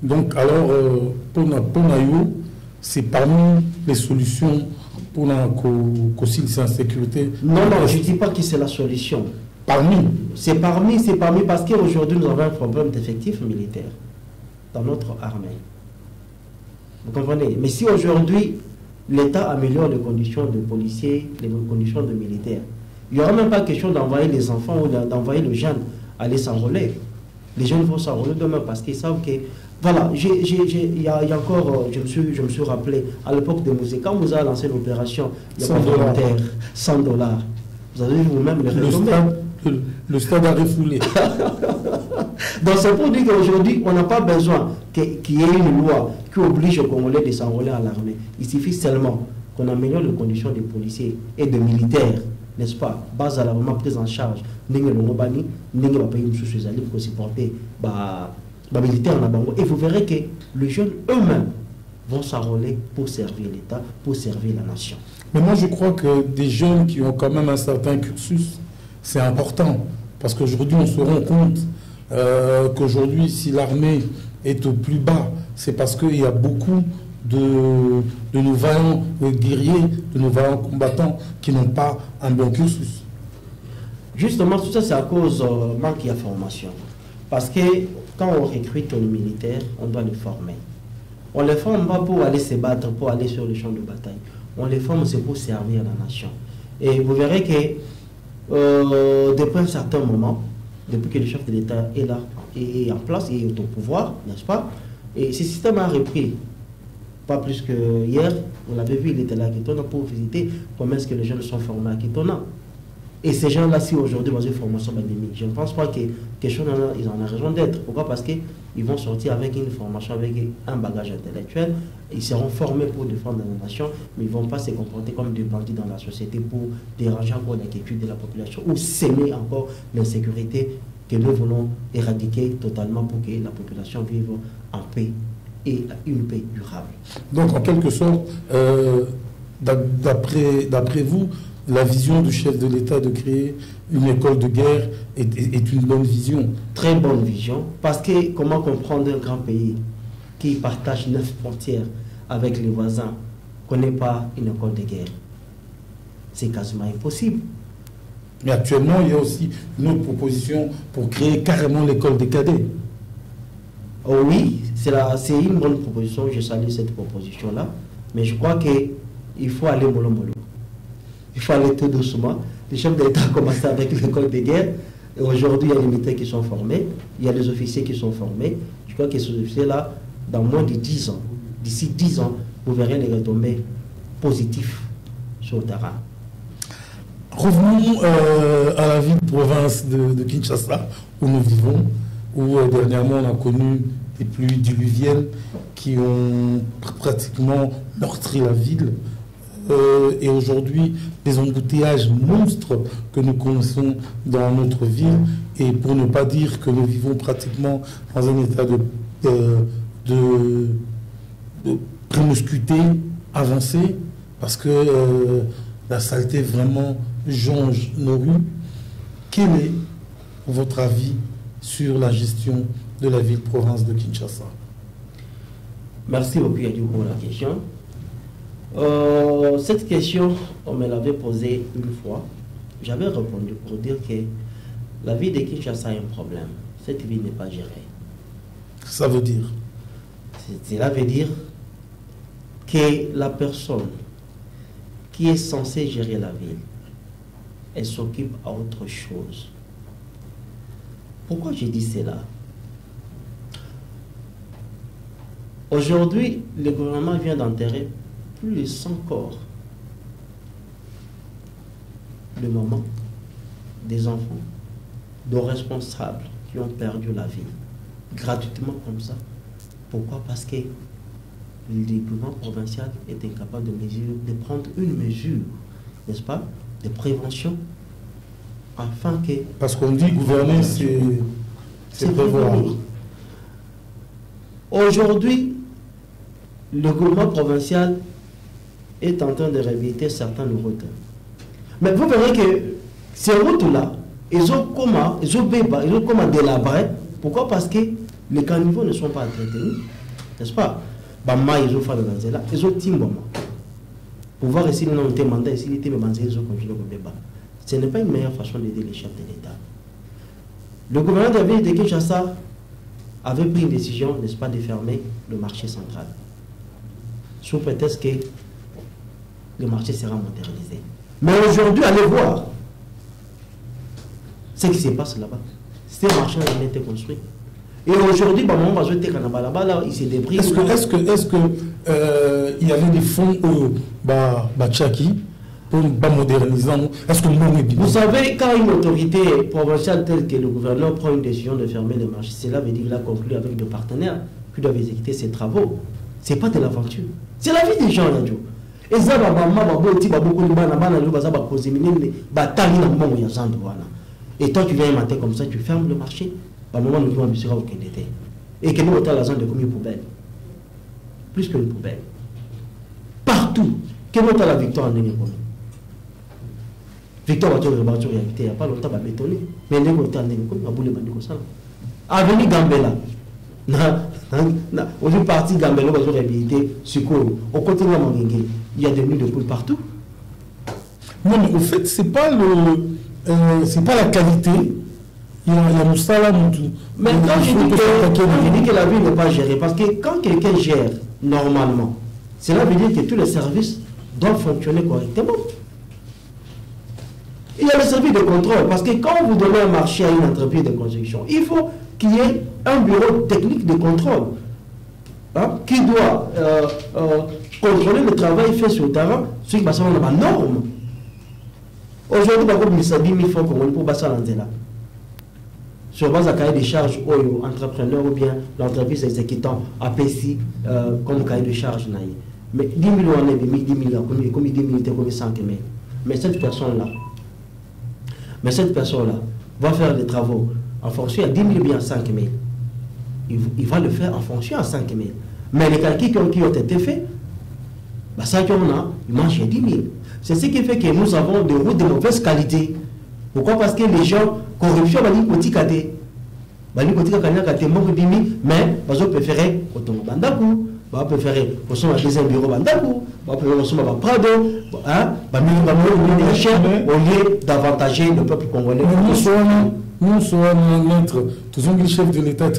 Donc, alors, pour nous, c'est parmi les solutions pour la sécurité. Non, je ne dis pas que c'est la solution. Parmi. C'est parmi parce qu'aujourd'hui nous avons un problème d'effectifs militaires dans notre armée. Vous comprenez? Mais si aujourd'hui l'État améliore les conditions de policiers, les conditions de militaires, il n'y aura même pas question d'envoyer les enfants ou d'envoyer les jeunes aller s'enrôler. Les jeunes vont s'enrôler demain parce qu'ils savent que... Voilà, il y a encore, je me suis rappelé, à l'époque de Mouzé, quand vous avez lancé l'opération, il y a pas volontaire, $100. Vous avez vu vous-même les retombées. Le stade a refoulé. Donc c'est pour dire qu'aujourd'hui, on n'a pas besoin qu'il y ait une loi qui oblige les Congolais de s'enrôler à l'armée. Il suffit seulement qu'on améliore les conditions des policiers et des militaires, n'est-ce pas, base à la vraiment prise en charge. Et vous verrez que les jeunes eux-mêmes vont s'enrôler pour servir l'État, pour servir la nation. Mais moi je crois que des jeunes qui ont quand même un certain cursus, c'est important. Parce qu'aujourd'hui on se rend compte qu'aujourd'hui si l'armée est au plus bas, c'est parce qu'il y a beaucoup de nos vaillants guerriers, de nos vaillants combattants qui n'ont pas un bon cursus. Justement, tout ça c'est à cause manque de formation. Parce que quand on recrute les militaires, on doit les former. On ne les forme pas pour aller se battre, pour aller sur le champ de bataille. On les forme, c'est pour servir la nation. Et vous verrez que depuis un certain moment, depuis que le chef de l'État est là, est en place, et est au pouvoir, n'est-ce pas? Et ce système a repris. Pas plus que hier, on l'avait vu, il était là à Kitona pour visiter comment est-ce que les jeunes sont formés à Kitona. Et ces gens-là, si aujourd'hui, dans une formation académique, je ne pense pas que quelque chose, ils en ont raison d'être. Pourquoi? Parce qu'ils vont sortir avec une formation, avec un bagage intellectuel. Ils seront formés pour défendre la nation, mais ils ne vont pas se comporter comme des bandits dans la société pour déranger encore l'inquiétude de la population ou s'aimer encore l'insécurité que nous voulons éradiquer totalement pour que la population vive en paix et une paix durable. Donc, en quelque sorte, d'après vous, la vision du chef de l'État de créer une école de guerre est une bonne vision. Très bonne vision, parce que comment comprendre un grand pays qui partage 9 frontières avec les voisins, qu'on n'ait pas une école de guerre? C'est quasiment impossible. Mais actuellement, il y a aussi une autre proposition pour créer carrément l'école des cadets. Oh oui, c'est une bonne proposition, je salue cette proposition-là, mais je crois qu'il faut aller mollo mollo. Il faut aller tout doucement. Le chef d'État a commencé avec l'école de guerre. Et aujourd'hui, il y a les militaires qui sont formés. Il y a les officiers qui sont formés. Je crois que ces officiers-là, dans moins de 10 ans, d'ici 10 ans, vous verrez les retombées positives sur le terrain. Revenons à la ville de province de Kinshasa, où nous vivons, où dernièrement on a connu des pluies diluviennes qui ont pratiquement meurtri la ville. Et aujourd'hui, des embouteillages monstres que nous connaissons dans notre ville, et pour ne pas dire que nous vivons pratiquement dans un état de promiscuité avancée, parce que la saleté vraiment jonge nos rues. Quel est votre avis sur la gestion de la ville-province de Kinshasa? Merci beaucoup Yadiou pour la question. Cette question, on me l'avait posée une fois. J'avais répondu pour dire que la ville de Kinshasa a un problème. Cette ville n'est pas gérée. Ça veut dire? Cela veut dire que la personne qui est censée gérer la ville, elle s'occupe à autre chose. Pourquoi je dis cela? Aujourd'hui, le gouvernement vient d'enterrer plus de 100 corps de mamans, des enfants, de responsables qui ont perdu la vie, gratuitement comme ça. Pourquoi? Parce que le gouvernement provincial est incapable de prendre une mesure, n'est-ce pas, de prévention, afin que... Parce qu'on dit gouverner, c'est prévoir. Aujourd'hui, le gouvernement provincial est en train de réhabiliter certaines routes. Mais vous verrez que ces routes-là, ils ont comment délabrer. Pourquoi? Parce que les caniveaux ne sont pas entretenus, n'est-ce pas? Bama, ils ont fait le banzela, ils ont timbo. Pour voir si nous avons été mandats, si nous avons été mandats, ils ont continué le débat. Ce n'est pas une meilleure façon d'aider les chefs de l'État. Le gouvernement de la ville de Kinshasa avait pris une décision, n'est-ce pas, de fermer le marché central. Sous prétexte que le marché sera modernisé. Mais aujourd'hui, allez voir ce qui se passe là-bas. Ces marchés ont jamais été construits. Et aujourd'hui, il se débrouille. Est-ce que il y avait des fonds Tchaki pour moderniser? Est-ce que vous savez, quand une autorité provinciale telle que le gouverneur prend une décision de fermer les marchés, cela veut dire qu'il a conclu avec des partenaires qui doivent exécuter ses travaux. Ce n'est pas de l'aventure. C'est la vie des gens, là. Et toi, tu viens un matin comme ça, tu fermes le marché. Et que nous, on a la zone de combien de poubelles? Plus que une poubelle. Partout. Que nous, on a la victoire en Nénécomi. Victoire, il n'y a pas longtemps, il bétonné. Mais nous, on a en Nénécomi, on a boulé comme ça. Avenue Gambela. On est parti Gambela, on a réhabilité Suko. On continue à Manguingue. Il y a des nids de poules partout. Non, mais au fait, c'est pas la qualité. Il y a Moussa là, mais quand je dis que la ville n'est pas gérée, parce que quand quelqu'un gère normalement, cela veut dire que tous les services doivent fonctionner correctement. Il y a le service de contrôle, parce que quand vous donnez un marché à une entreprise de construction, il faut qu'il y ait un bureau technique de contrôle qui doit contrôler le travail fait sur le terrain, ce qui va dans la norme. Aujourd'hui, il y a 10 000 francs pour passer à l'Anzela. Sur base de cahier de charges aux entrepreneurs ou bien l'entreprise exécutant APC comme cahier de charges. Mais 10 000 on est 10 000, comme 10 000, comme 5 000. Mais cette personne-là va faire des travaux en fonction à 10 000 ou bien 5 000. Il va le faire en fonction à 5 000. Mais les calculs qui ont été faits, ça qu'on a, il mange 10 000. C'est ce qui fait que nous avons des routes de mauvaise qualité. Pourquoi? Parce que les gens, corruption, mais ils préférer au deuxième bureau au lieu d'avantager le peuple congolais. Nous sommes notre, tous les chefs de l'État.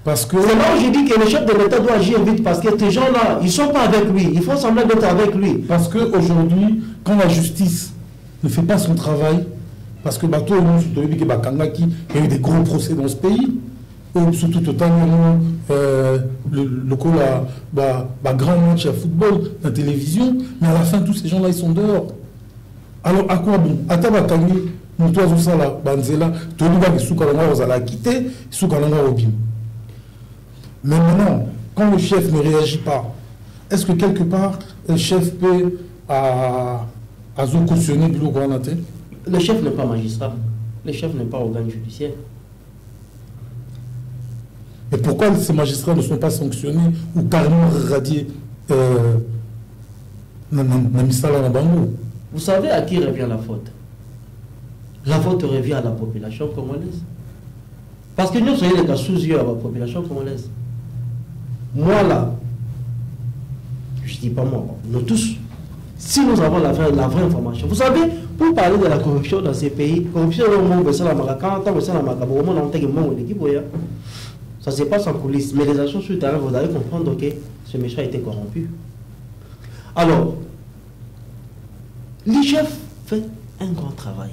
Parce que... C'est là où je dis que le chef de l'État doit agir vite, parce que ces gens-là, ils ne sont pas avec lui, ils font semblant d'être avec lui. Parce qu'aujourd'hui, quand la justice ne fait pas son travail, parce que bateau, il y a eu des gros procès dans ce pays, surtout totalement le grand match à football, la télévision, mais à la fin, tous ces gens-là, ils sont dehors. Alors, à quoi bon? À Tabakani, nous tous ça là, Banzela, tout le monde qui est sous Kalanga, vous allez quitter, sous Kalanga, Obim. Mais maintenant, quand le chef ne réagit pas, est-ce que quelque part, le chef peut cautionner le gouvernement? Le chef n'est pas magistrat. Le chef n'est pas organe judiciaire. Et pourquoi ces magistrats ne sont pas sanctionnés ou carrément radiés Vous savez à qui revient la faute? La faute revient à la population congolaise. Parce que nous sommes les cas sous yeux à la population congolaise. Moi là, je ne dis pas moi, nous tous, si nous avons la vraie information, vous savez, pour parler de la corruption dans ces pays, corruption ça se passe en coulisses, mais les actions sur le terrain, vous allez comprendre que ce méchant a été corrompu. Alors, l'IGF fait un grand travail.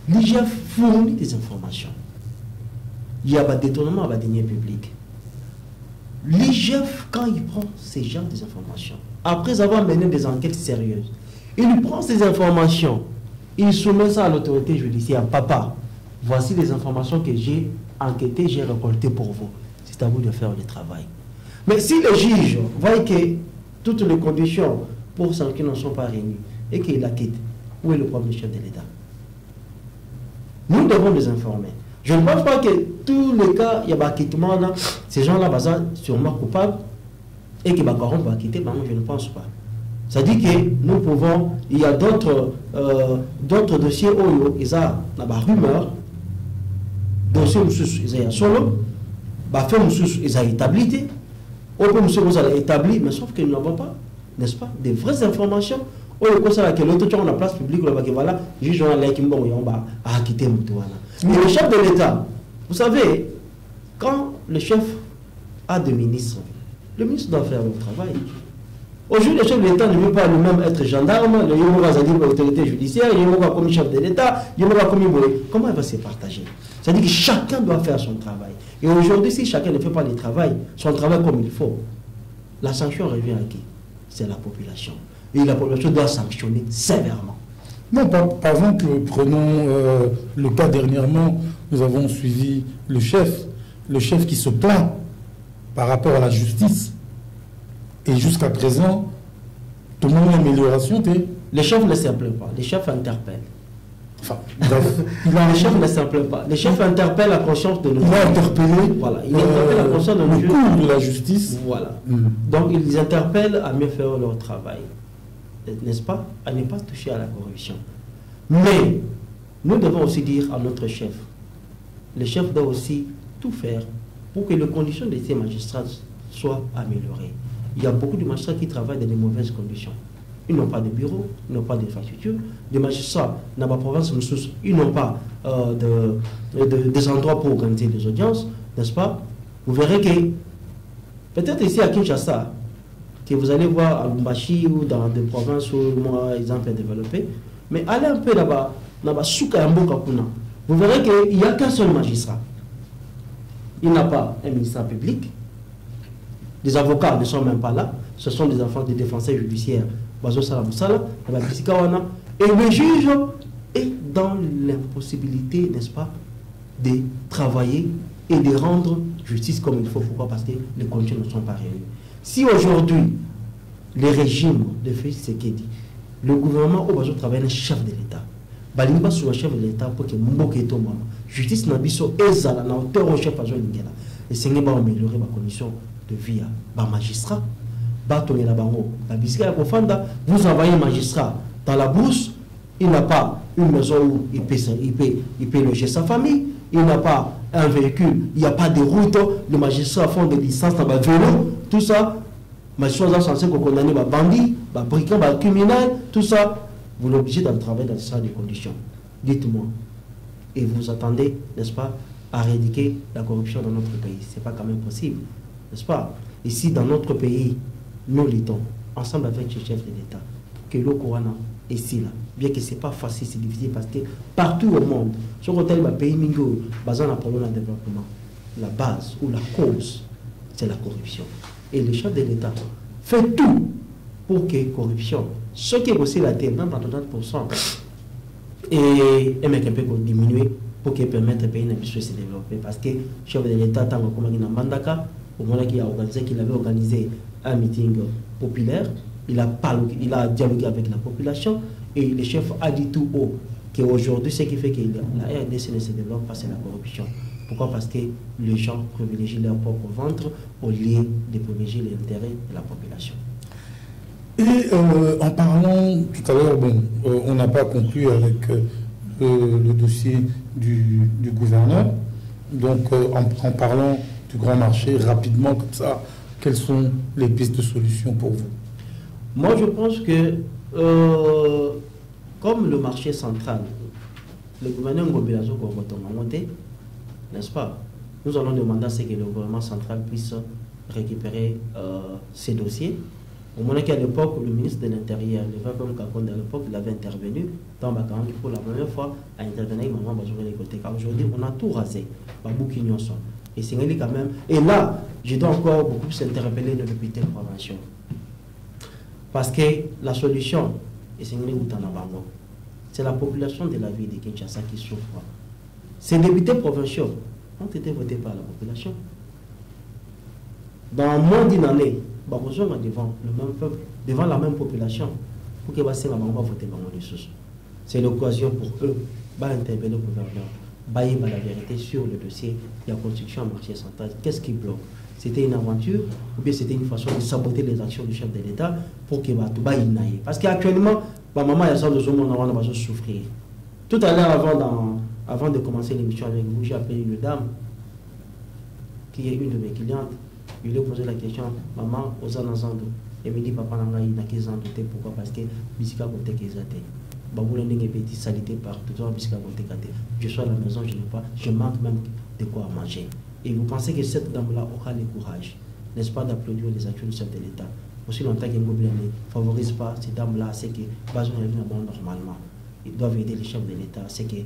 L'IGF fournit des informations. Il y a des détournements à des deniers publics. L'IGF, quand il prend ces genres d'informations, après avoir mené des enquêtes sérieuses, il prend ces informations, il soumet ça à l'autorité judiciaire. Papa, voici les informations que j'ai enquêtées, j'ai récoltées pour vous. C'est à vous de faire le travail. Mais si le juge voit que toutes les conditions pour ça qui ne sont pas réunies et qu'il acquitte, où est le premier chef de l'État? Nous devons les informer. Je ne pense pas que tous les cas, il y a un acquittement là, ces gens-là sont sûrement coupables et qu'ils vont acquitter, mais moi je ne pense pas. Ça dit que nous pouvons, il y a d'autres dossiers où il y a une rumeur, dossier où il y a solo, fait il y a établi, il a établi, mais sauf que nous n'avons pas, n'est-ce pas, des vraies informations. On a que l'autre on a place publique, voilà, juge on a acquitté. Et le chef de l'État, vous savez, quand le chef a des ministres, le ministre doit faire le travail. Aujourd'hui, le chef de l'État ne veut pas lui-même être gendarme, le Yomora Zadi pour l'autorité judiciaire, le Yomora comme chef de l'État, le Yomora comme Iboé. Comment il va se partager? C'est-à-dire que chacun doit faire son travail. Et aujourd'hui, si chacun ne fait pas son travail comme il faut, la sanction revient à qui? C'est la population. Et la population doit sanctionner sévèrement. Non, par exemple, prenons le cas dernièrement, nous avons suivi le chef qui se plaint par rapport à la justice. Et jusqu'à présent, tout le monde a amélioration. Le chef ne se plaint pas, le chef interpelle. Enfin, le chef ne se plaint pas, le chef interpelle la conscience de nos juges. Il a interpellé, voilà, il interpelle la conscience de nos juges. Le cours de la justice. Voilà. Donc, ils interpellent à mieux faire leur travail. N'est-ce pas? À ne pas toucher à la corruption. Mais, nous devons aussi dire à notre chef, le chef doit aussi tout faire pour que les conditions de ces magistrats soient améliorées. Il y a beaucoup de magistrats qui travaillent dans de mauvaises conditions. Ils n'ont pas de bureau, ils n'ont pas d'infrastructure. Des magistrats dans la province, ils n'ont pas des endroits pour organiser des audiences, n'est-ce pas? Vous verrez que, peut-être ici à Kinshasa, que vous allez voir à Lumbashi ou dans des provinces où moi, ils ont fait développer, mais allez un peu là-bas, vous verrez qu'il n'y a qu'un seul magistrat. Il n'a pas un ministère public. Les avocats ne sont même pas là. Ce sont des enfants des défenseurs judiciaires. Et le juge est dans l'impossibilité, n'est-ce pas, de travailler et de rendre justice comme il faut. Pourquoi? Parce que les conditions ne sont pas réunies. Si aujourd'hui, le régime de Félix Tshisekedi, le gouvernement au travaille un chef de l'État, balimba sur un chef de l'État pour que Mboketo Mama, justice nabiso ezala na hauteur au chef à Zolingela, et c'est va améliorer ma condition de vie à magistrat, batongela bango, la bisika vous envoyez un magistrat dans la brousse, il n'a pas une maison où il peut loger sa famille, il n'a pas un véhicule, il n'y a pas de route, les magistrats font des licences dans le vélo, tout ça, magistrats sont censés condamner les bandits, les brigands, les criminels, tout ça, vous l'obligez de travailler dans ces conditions. Dites-moi, et vous attendez, n'est-ce pas, à éradiquer la corruption dans notre pays. Ce n'est pas quand même possible, n'est-ce pas? Ici, dans notre pays, nous luttons ensemble avec les chefs de l'État que le Corona est ici, là. Bien que ce n'est pas facile, c'est difficile parce que partout au monde, sur le pays mingo, basé dans le développement, la base ou la cause, c'est la corruption. Et le chef de l'État fait tout pour que la corruption, ce qui est aussi la terre, même dans 30%, et un peu diminuer pour que permettre au pays de se développer. Parce que le chef de l'État, tant que Mandaka, au moment qu'il avait organisé un meeting populaire, il a dialogué avec la population et le chef a dit tout haut qu'aujourd'hui, ce qui fait que la RDC ne se développe pas, c'est la corruption. Pourquoi? Parce que les gens privilégient leur propre ventre au lieu de privilégier l'intérêt de la population. Et en parlant tout à l'heure, bon, on n'a pas conclu avec le dossier du gouverneur. Donc, en parlant du grand marché, rapidement comme ça, quelles sont les pistes de solution pour vous? Moi, je pense que, comme le marché central, le gouverneur Ngobilazo va monter, n'est-ce pas? Nous allons demander à ce que le gouvernement central puisse récupérer ces dossiers. Au moment qu'à l'époque, le ministre de l'Intérieur, le Vabam Kakonde, à l'époque, il avait intervenu dans Bakarang pour la première fois à intervenir avec Maman Bazouré les côtés. Car aujourd'hui, on a tout rasé. Et c'est quand même. Et là, je dois encore beaucoup s'interpeller le député de provinciaux. Parce que la solution, c'est la population de la ville de Kinshasa qui souffre. Ces députés provinciaux ont été votés par la population. Dans moins d'une année, devant le même peuple, devant la même population, pour que va voter par les sources. C'est l'occasion pour eux d'interpeller le gouvernement, la vérité sur le dossier de la construction en marché central. Qu'est-ce qui bloque? C'était une aventure ou bien c'était une façon de saboter les actions du chef de l'État pour qu'il va tout bailler. Parce qu'actuellement, maman a ça de souffrir. Tout à l'heure, avant de commencer l'émission avec vous, j'ai appelé une dame qui est une de mes clientes. Je lui ai posé la question, maman, aux anazando. Et me dit, papa, il n'a qu'à s'en douter. Pourquoi? Parce que Bissika Côté qui est athée. Baboula n'est pas petit salité partout. Bissika Côté Kate. Je suis à la maison, je manque même de quoi manger. Et vous pensez que cette dame-là aura le courage, n'est-ce pas, d'applaudir les actions du chef de l'État? Aussi longtemps que Ngobi ne favorise pas ces dames-là, c'est que normalement, ils doivent aider les chefs de l'État, c'est que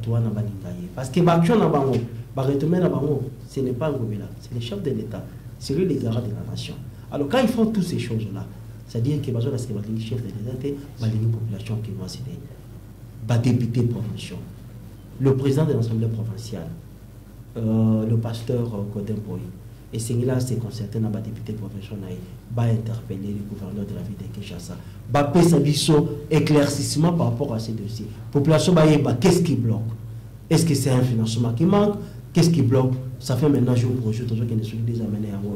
toi n'a pas d'ingayé. Parce que ce n'est pas Ngobi là, c'est les chefs de l'État, c'est lui les garants de la nation. Alors quand ils font toutes ces choses-là, c'est-à-dire que les chefs de l'État, les populations qui vont céder, les députés provinciaux, le président de l'Assemblée provinciale, le pasteur Godin Boy. Et c'est là c'est concerté dans les députés professionnels, va interpeller le gouverneur de la ville de Kinshasa, va faire un éclaircissement par rapport à ces dossiers. La population va dire qu'est-ce qui bloque? Est-ce que c'est un financement qui manque? Qu'est-ce qui bloque? Ça fait maintenant jour pour jour, toujours qu'il y a des amenés à moi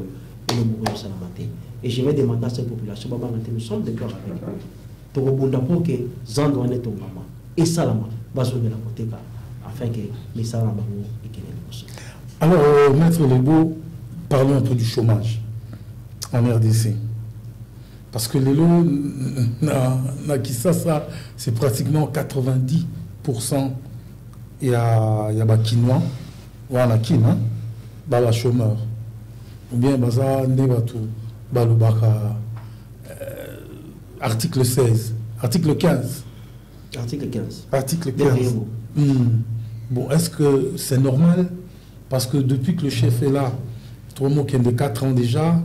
et le bourreau de Salamate. Et je vais demander à cette population, nous sommes d'accord avec eux. Pour que Zando en est ton maman. Et Salama va se de la côté afin que les Salama et qu'il ait. Alors, Maître Lebo, parlons un peu du chômage en RDC. Parce que les lots, c'est pratiquement 90%. Il y a des Kinois, ou en Akina, la chômeur. Ou bien, article 16, article 15. Article 15. Article 15. Bon, est-ce que c'est normal? Parce que depuis que le chef est là, qui a de 4 ans déjà,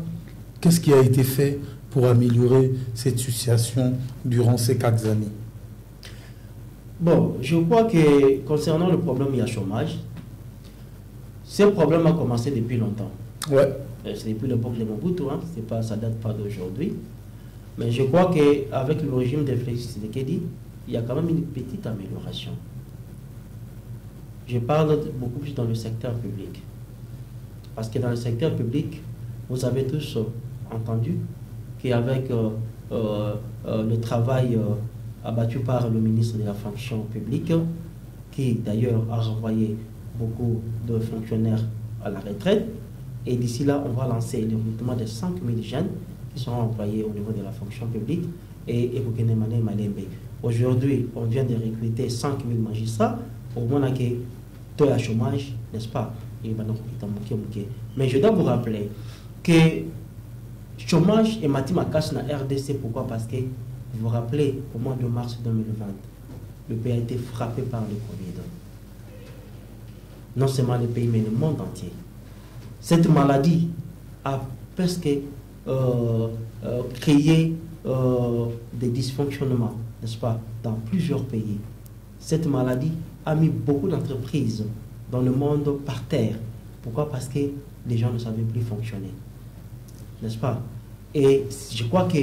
qu'est-ce qui a été fait pour améliorer cette situation durant ces 4 années? Bon, je crois que concernant le problème, il y a chômage. Ce problème a commencé depuis longtemps. Ouais. C'est depuis l'époque de Mobutu, hein. Ça ne date pas d'aujourd'hui. Mais je crois qu'avec le régime de Félix Tshisekedi, il y a quand même une petite amélioration. Je parle beaucoup plus dans le secteur public. Parce que dans le secteur public, vous avez tous entendu qu'avec le travail abattu par le ministre de la fonction publique, qui d'ailleurs a renvoyé beaucoup de fonctionnaires à la retraite, et d'ici là, on va lancer le recrutement de 5 000 jeunes qui seront employés au niveau de la fonction publique et aujourd'hui, on vient de recruter 5 000 magistrats, au moins que taux de chômage, n'est-ce pas? Mais je dois vous rappeler que chômage est mathématique dans RDC. Pourquoi? Parce que vous vous rappelez, au mois de mars 2020, le pays a été frappé par le Covid. Non seulement le pays, mais le monde entier. Cette maladie a presque créé des dysfonctionnements, n'est-ce pas, dans plusieurs pays. Cette maladie a mis beaucoup d'entreprises dans le monde par terre. Pourquoi? Parce que les gens ne savaient plus fonctionner. N'est-ce pas? Et je crois que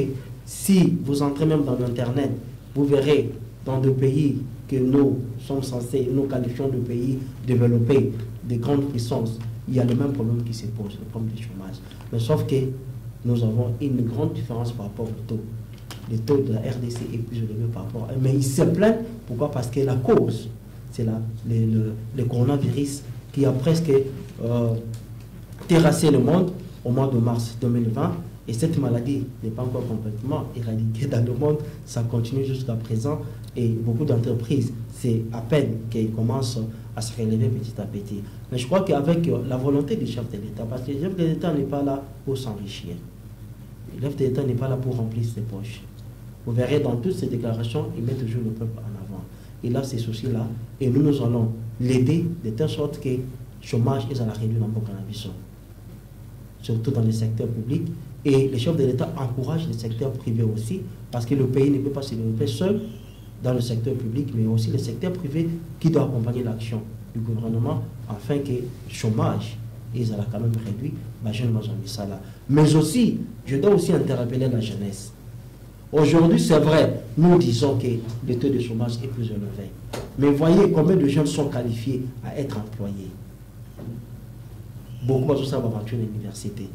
si vous entrez même dans l'Internet, vous verrez dans des pays que nous sommes censés, nous qualifions de pays développés, de grandes puissances, il y a le même problème qui se pose, le problème du chômage. Mais sauf que nous avons une grande différence par rapport au taux. Le taux de la RDC est plus élevé par rapport à... Mais ils se plaignent. Pourquoi? Parce que la cause, c'est le coronavirus qui a presque terrassé le monde au mois de mars 2020. Et cette maladie n'est pas encore complètement éradiquée dans le monde. Ça continue jusqu'à présent. Et beaucoup d'entreprises, c'est à peine qu'elles commencent à se relever petit à petit. Mais je crois qu'avec la volonté du chef de l'État, parce que le chef de l'État n'est pas là pour s'enrichir. Le chef de l'État n'est pas là pour remplir ses poches. Vous verrez dans toutes ces déclarations, il met toujours le peuple en avant. Il a ces soucis-là. Et nous allons l'aider de telle sorte que le chômage est à la réduire dans le cannabis. Surtout dans le secteur public. Et le chef de l'État encourage le secteur privé aussi, parce que le pays ne peut pas se développer seul dans le secteur public, mais aussi le secteur privé qui doit accompagner l'action du gouvernement afin que le chômage est quand même réduit. Je ne mis ça là. Mais aussi, je dois aussi interpeller la jeunesse. Aujourd'hui, c'est vrai, nous disons que le taux de chômage est plus élevé. Mais voyez combien de jeunes sont qualifiés à être employés. Beaucoup de ça va à l'université.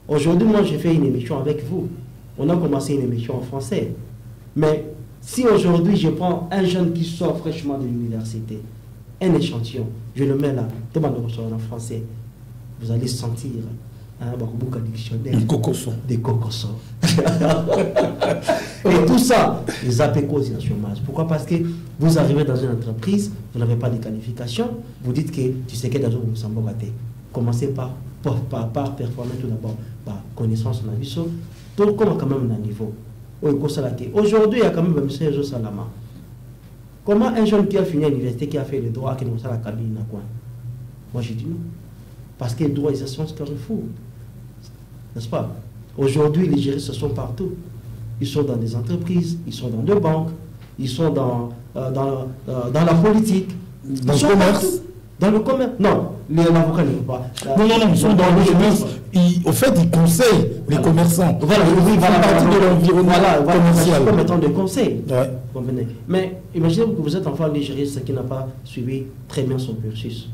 Aujourd'hui, moi, j'ai fait une émission avec vous. On a commencé une émission en français. Mais si aujourd'hui, je prends un jeune qui sort fraîchement de l'université, un échantillon, je le mets là, demande en français, vous allez sentir beaucoup de dictionnaire. Des cocossons. Et tout ça, les appels causes du chômage. Pourquoi? Parce que vous arrivez dans une entreprise, vous n'avez pas de qualification, vous dites que tu sais que dans une sambo raté. Commencez par performer tout d'abord par connaissance en avis. Donc, comment quand même un niveau. Aujourd'hui, il y a quand même M. Ezo Salama. Comment un jeune qui a fini à l'université, qui a fait le droit, qui n'a pas la cabine, quoi? Moi, j'ai dit non. Parce que le droit, ils sont carrefour. N'est-ce pas? Aujourd'hui, les juristes sont partout. Ils sont dans des entreprises, ils sont dans des banques, ils sont dans la politique. Dans le commerce. Dans le commerce. Non, l'avocat n'est pas. Non, ils sont dans le commerce. Au fait, ils conseillent les commerçants. Voilà, ils font partie de l'environnement commercial. Comme étant des conseils. Ouais. Mais imaginez que vous êtes enfant nigériste qui n'a pas suivi très bien son cursus,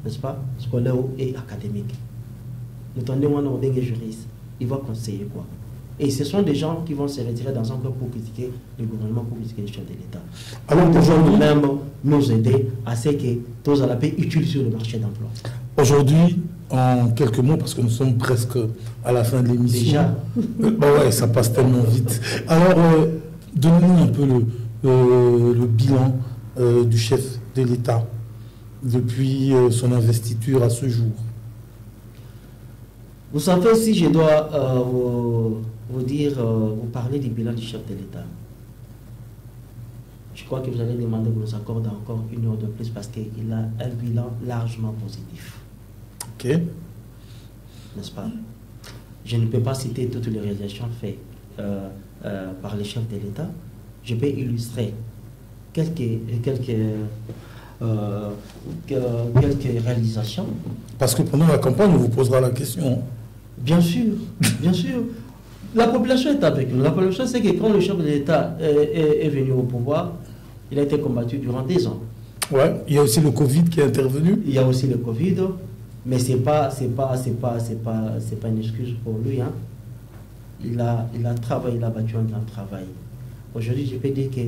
n'est-ce pas, scolaire et académique. Nous tendons un ordre juriste. Il va conseiller quoi? Et ce sont des gens qui vont se retirer dans un club pour critiquer le gouvernement, pour critiquer le chef de l'État. Alors aujourd'hui, même nous aider à ce que tous à la paix utilisent le marché d'emploi. Aujourd'hui, en quelques mots, parce que nous sommes presque à la fin de l'émission. Déjà ouais, ça passe tellement vite. Alors, donnez-nous un peu le bilan du chef de l'État depuis son investiture à ce jour. Vous savez, si je dois vous parler du bilan du chef de l'État, je crois que vous allez demander qu'on nous accorde encore une heure de plus parce qu'il a un bilan largement positif. Ok. N'est-ce pas? Je ne peux pas citer toutes les réalisations faites par les chefs de l'État. Je peux illustrer quelques réalisations. Parce que pendant la campagne, on vous posera la question. Bien sûr, bien sûr. La population est avec nous. La population sait que quand le chef de l'État est venu au pouvoir, il a été combattu durant 10 ans. Ouais, il y a aussi le Covid qui est intervenu. Il y a aussi le Covid, mais c'est pas une excuse pour lui. Hein. Il a travaillé, il a battu un grand travail. Aujourd'hui, je peux dire que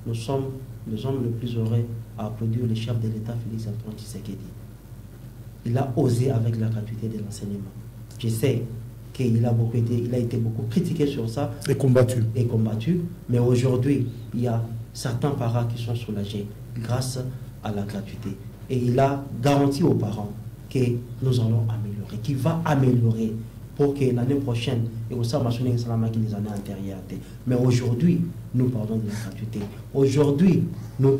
nous sommes les hommes les plus heureux à applaudir le chef de l'État, Félix-Antoine Tshisekedi. Il a osé avec la gratuité de l'enseignement. Je sais qu'il a été beaucoup critiqué sur ça. Et combattu. Mais aujourd'hui, il y a certains parents qui sont soulagés grâce à la gratuité. Et il a garanti aux parents que nous allons améliorer, qu'il va améliorer pour que l'année prochaine, et aussi à mentionner les années antérieures. Mais aujourd'hui, nous parlons de la gratuité. Aujourd'hui, nous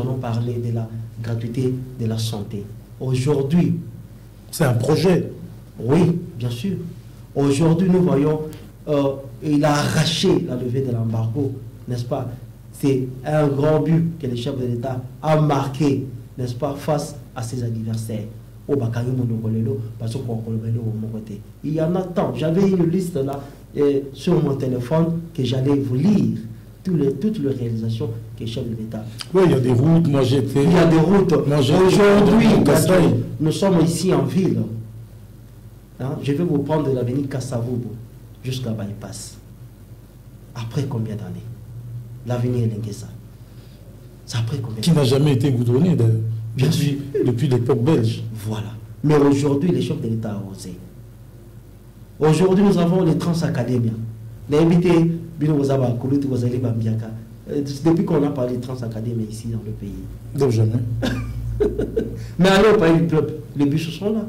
allons parler de la gratuité de la santé. Aujourd'hui, c'est un projet. Oui, bien sûr. Aujourd'hui, nous voyons, il a arraché la levée de l'embargo, n'est-ce pas? c'est un grand but que le chef de l'État a marqué, n'est-ce pas, face à ses adversaires. Il y en a tant. J'avais une liste là sur mon téléphone que j'allais vous lire. Toutes les réalisations que le chef de l'État. Oui, il y a des routes. Moi, j'étais. Il y a des routes. Aujourd'hui, nous sommes ici en ville. Hein? Je vais vous prendre de l'avenue Kassavobo jusqu'à Bypass. Après combien d'années? L'avenue Lenguesa. C'est après combien d'années? Qui n'a jamais été goudronné d'ailleurs. Depuis l'époque belge. Voilà. Mais aujourd'hui, les chefs de l'État ont osé. Aujourd'hui, nous avons les Transacadémiens. Depuis qu'on a parlé de Transacadémie ici dans le pays. Donc jamais. Mais allez au pays du peuple, les bus sont là.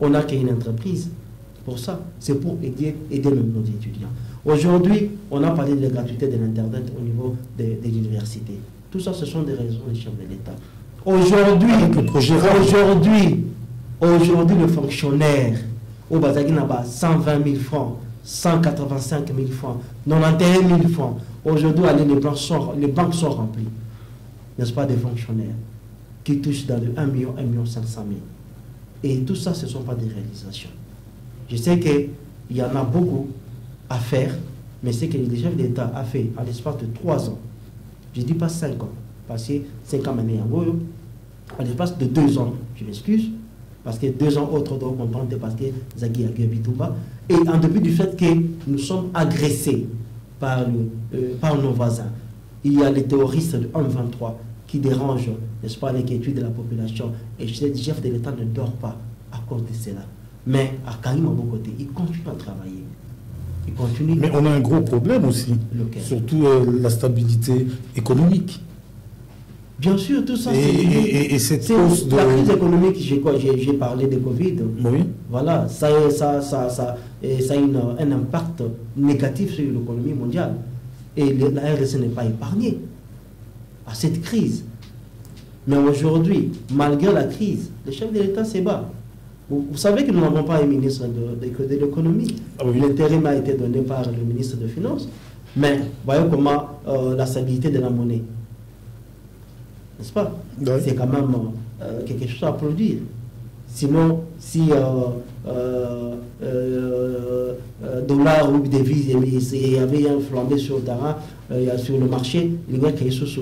On a créé une entreprise pour ça. C'est pour aider même nos étudiants. Aujourd'hui, on a parlé de la gratuité de l'Internet au niveau des universités. Tout ça, ce sont des raisons des chefs de l'État. Aujourd'hui, le fonctionnaire au Bazagui n'a pas 120 000 francs, 185 000 francs, 91 000 francs. Aujourd'hui, les banques sont remplies, n'est-ce pas, des fonctionnaires qui touchent dans le 1 million, 1 million 500 000. Et tout ça, ce ne sont pas des réalisations. Je sais qu'il y en a beaucoup à faire, mais c'est que le chef d'État a fait en l'espace de 3 ans. Je ne dis pas 5 ans, parce que 5 ans maintenant, en l'espace de 2 ans, je m'excuse, parce que 2 ans autres doivent comprendre parce que Zagui a Bitouba, et en dépit du fait que nous sommes agressés par nos voisins. Il y a les terroristes de 1-23 qui dérangent, n'est-ce pas, l'inquiétude de la population. Et le chef de l'État ne dort pas à cause de cela. Mais à Karim, à mon côté, il continue à travailler. Il continue. Mais on a un gros problème aussi. Lequel? Surtout la stabilité économique. Bien sûr, tout ça, et cette cause de... La crise économique, j'ai parlé de Covid. Oui. Voilà, ça a un impact négatif sur l'économie mondiale. Et la RDC n'est pas épargnée à cette crise. Mais aujourd'hui, malgré la crise, le chef de l'État se bat. Vous savez que nous n'avons pas un ministre de l'économie. Ah oui. L'intérim a été donné par le ministre des Finances. Mais voyez comment la stabilité de la monnaie, n'est-ce pas? Oui. C'est quand même quelque chose à applaudir. Sinon, si dollars ou devises, il y avait un flambé sur le terrain, sur le marché, il y a quelque chose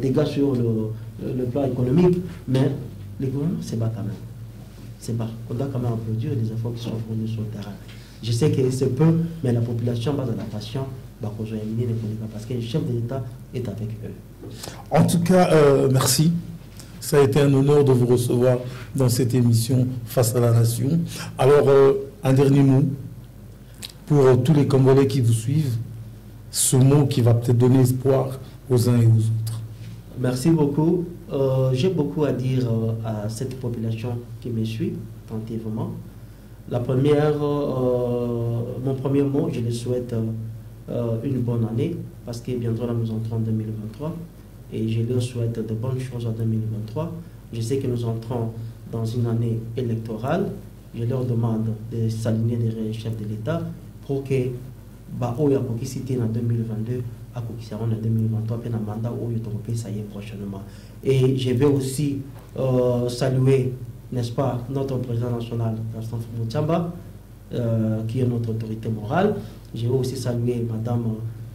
des dégâts sur le plan économique, mais les gouvernements se battent quand même. On doit quand même applaudir les efforts qui sont fournis sur le terrain. Je sais que c'est peu, mais la population base d'adaptation, parce que le chef de l'État est avec eux. En tout cas, merci. Ça a été un honneur de vous recevoir dans cette émission Face à la Nation. Alors, un dernier mot pour tous les Congolais qui vous suivent, ce mot qui va peut-être donner espoir aux uns et aux autres. Merci beaucoup. J'ai beaucoup à dire à cette population qui me suit attentivement. La première, mon premier mot, je le souhaite une bonne année, parce que bientôt là, nous entrons en 2023. Et je leur souhaite de bonnes choses en 2023. Je sais que nous entrons dans une année électorale. Je leur demande de s'aligner des chefs de l'État pour que Oya Kokisité en 2022, à Kokissaron en 2023, puis un mandat Oya Tokopé, ça y est prochainement. Et je vais aussi saluer, n'est-ce pas, notre président national, Gaston Moutchamba, qui est notre autorité morale. Je vais aussi saluer madame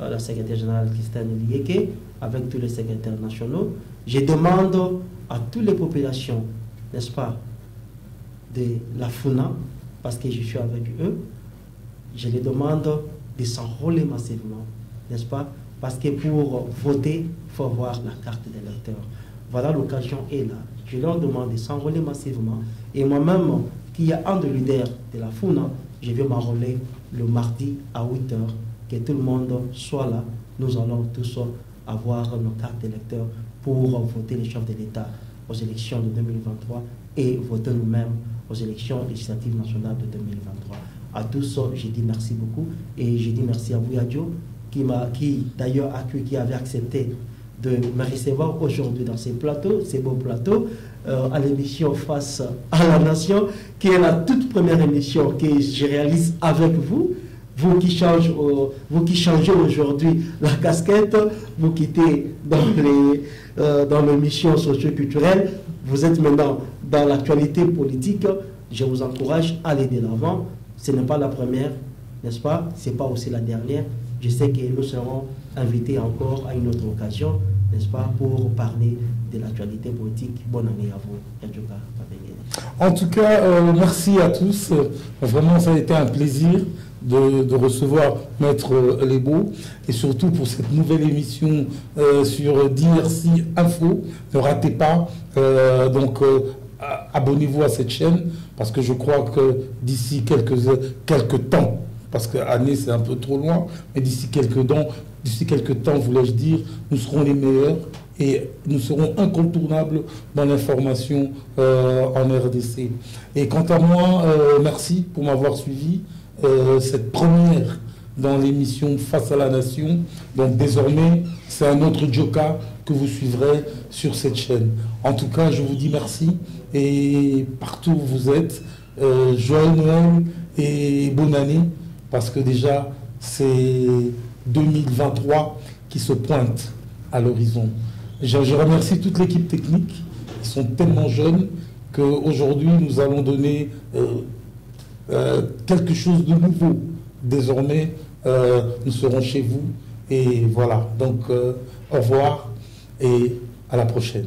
la secrétaire générale Christine Lieke, avec tous les secrétaires nationaux. Je demande à toutes les populations, n'est-ce pas, de la FUNA, parce que je suis avec eux, je les demande de s'enrôler massivement, n'est-ce pas, parce que pour voter, il faut avoir la carte d'électeur. Voilà, l'occasion est là. Je leur demande de s'enrôler massivement. Et moi-même, qui est un des leaders de la FUNA, je vais m'enrôler le mardi à 8h, que tout le monde soit là. Nous allons tous avoir nos cartes d'électeurs pour voter les chefs de l'État aux élections de 2023 et voter nous-mêmes aux élections législatives nationales de 2023. À tous, j'ai dit merci beaucoup et j'ai dit merci à vous, Yadio, qui d'ailleurs qui avait accepté de me recevoir aujourd'hui dans ces beaux plateaux, à l'émission Face à la Nation, qui est la toute première émission que je réalise avec vous. vous qui changez aujourd'hui la casquette, vous quittez dans les missions socio-culturelles, vous êtes maintenant dans l'actualité politique. Je vous encourage à aller de l'avant. Ce n'est pas la première, n'est-ce pas? Ce n'est pas aussi la dernière. Je sais que nous serons invités encore à une autre occasion, n'est-ce pas, pour parler de l'actualité politique. Bonne année à vous, Djoka Kabengele. En tout cas, merci à tous. Vraiment, ça a été un plaisir de recevoir Maître Lebo, et surtout pour cette nouvelle émission sur DRC Info. Ne ratez pas, abonnez-vous à cette chaîne, parce que je crois que d'ici quelques temps, parce que année c'est un peu trop loin, mais d'ici quelques temps, voulais-je dire, nous serons les meilleurs et nous serons incontournables dans l'information en RDC. Et quant à moi, merci pour m'avoir suivi. Cette première dans l'émission Face à la Nation. Donc désormais, c'est un autre Djoka que vous suivrez sur cette chaîne. En tout cas, je vous dis merci, et partout où vous êtes, joyeux Noël et bonne année, parce que déjà, c'est 2023 qui se pointe à l'horizon. Je remercie toute l'équipe technique, ils sont tellement jeunes qu'aujourd'hui, nous allons donner quelque chose de nouveau. Désormais, nous serons chez vous. Et voilà, donc au revoir et à la prochaine.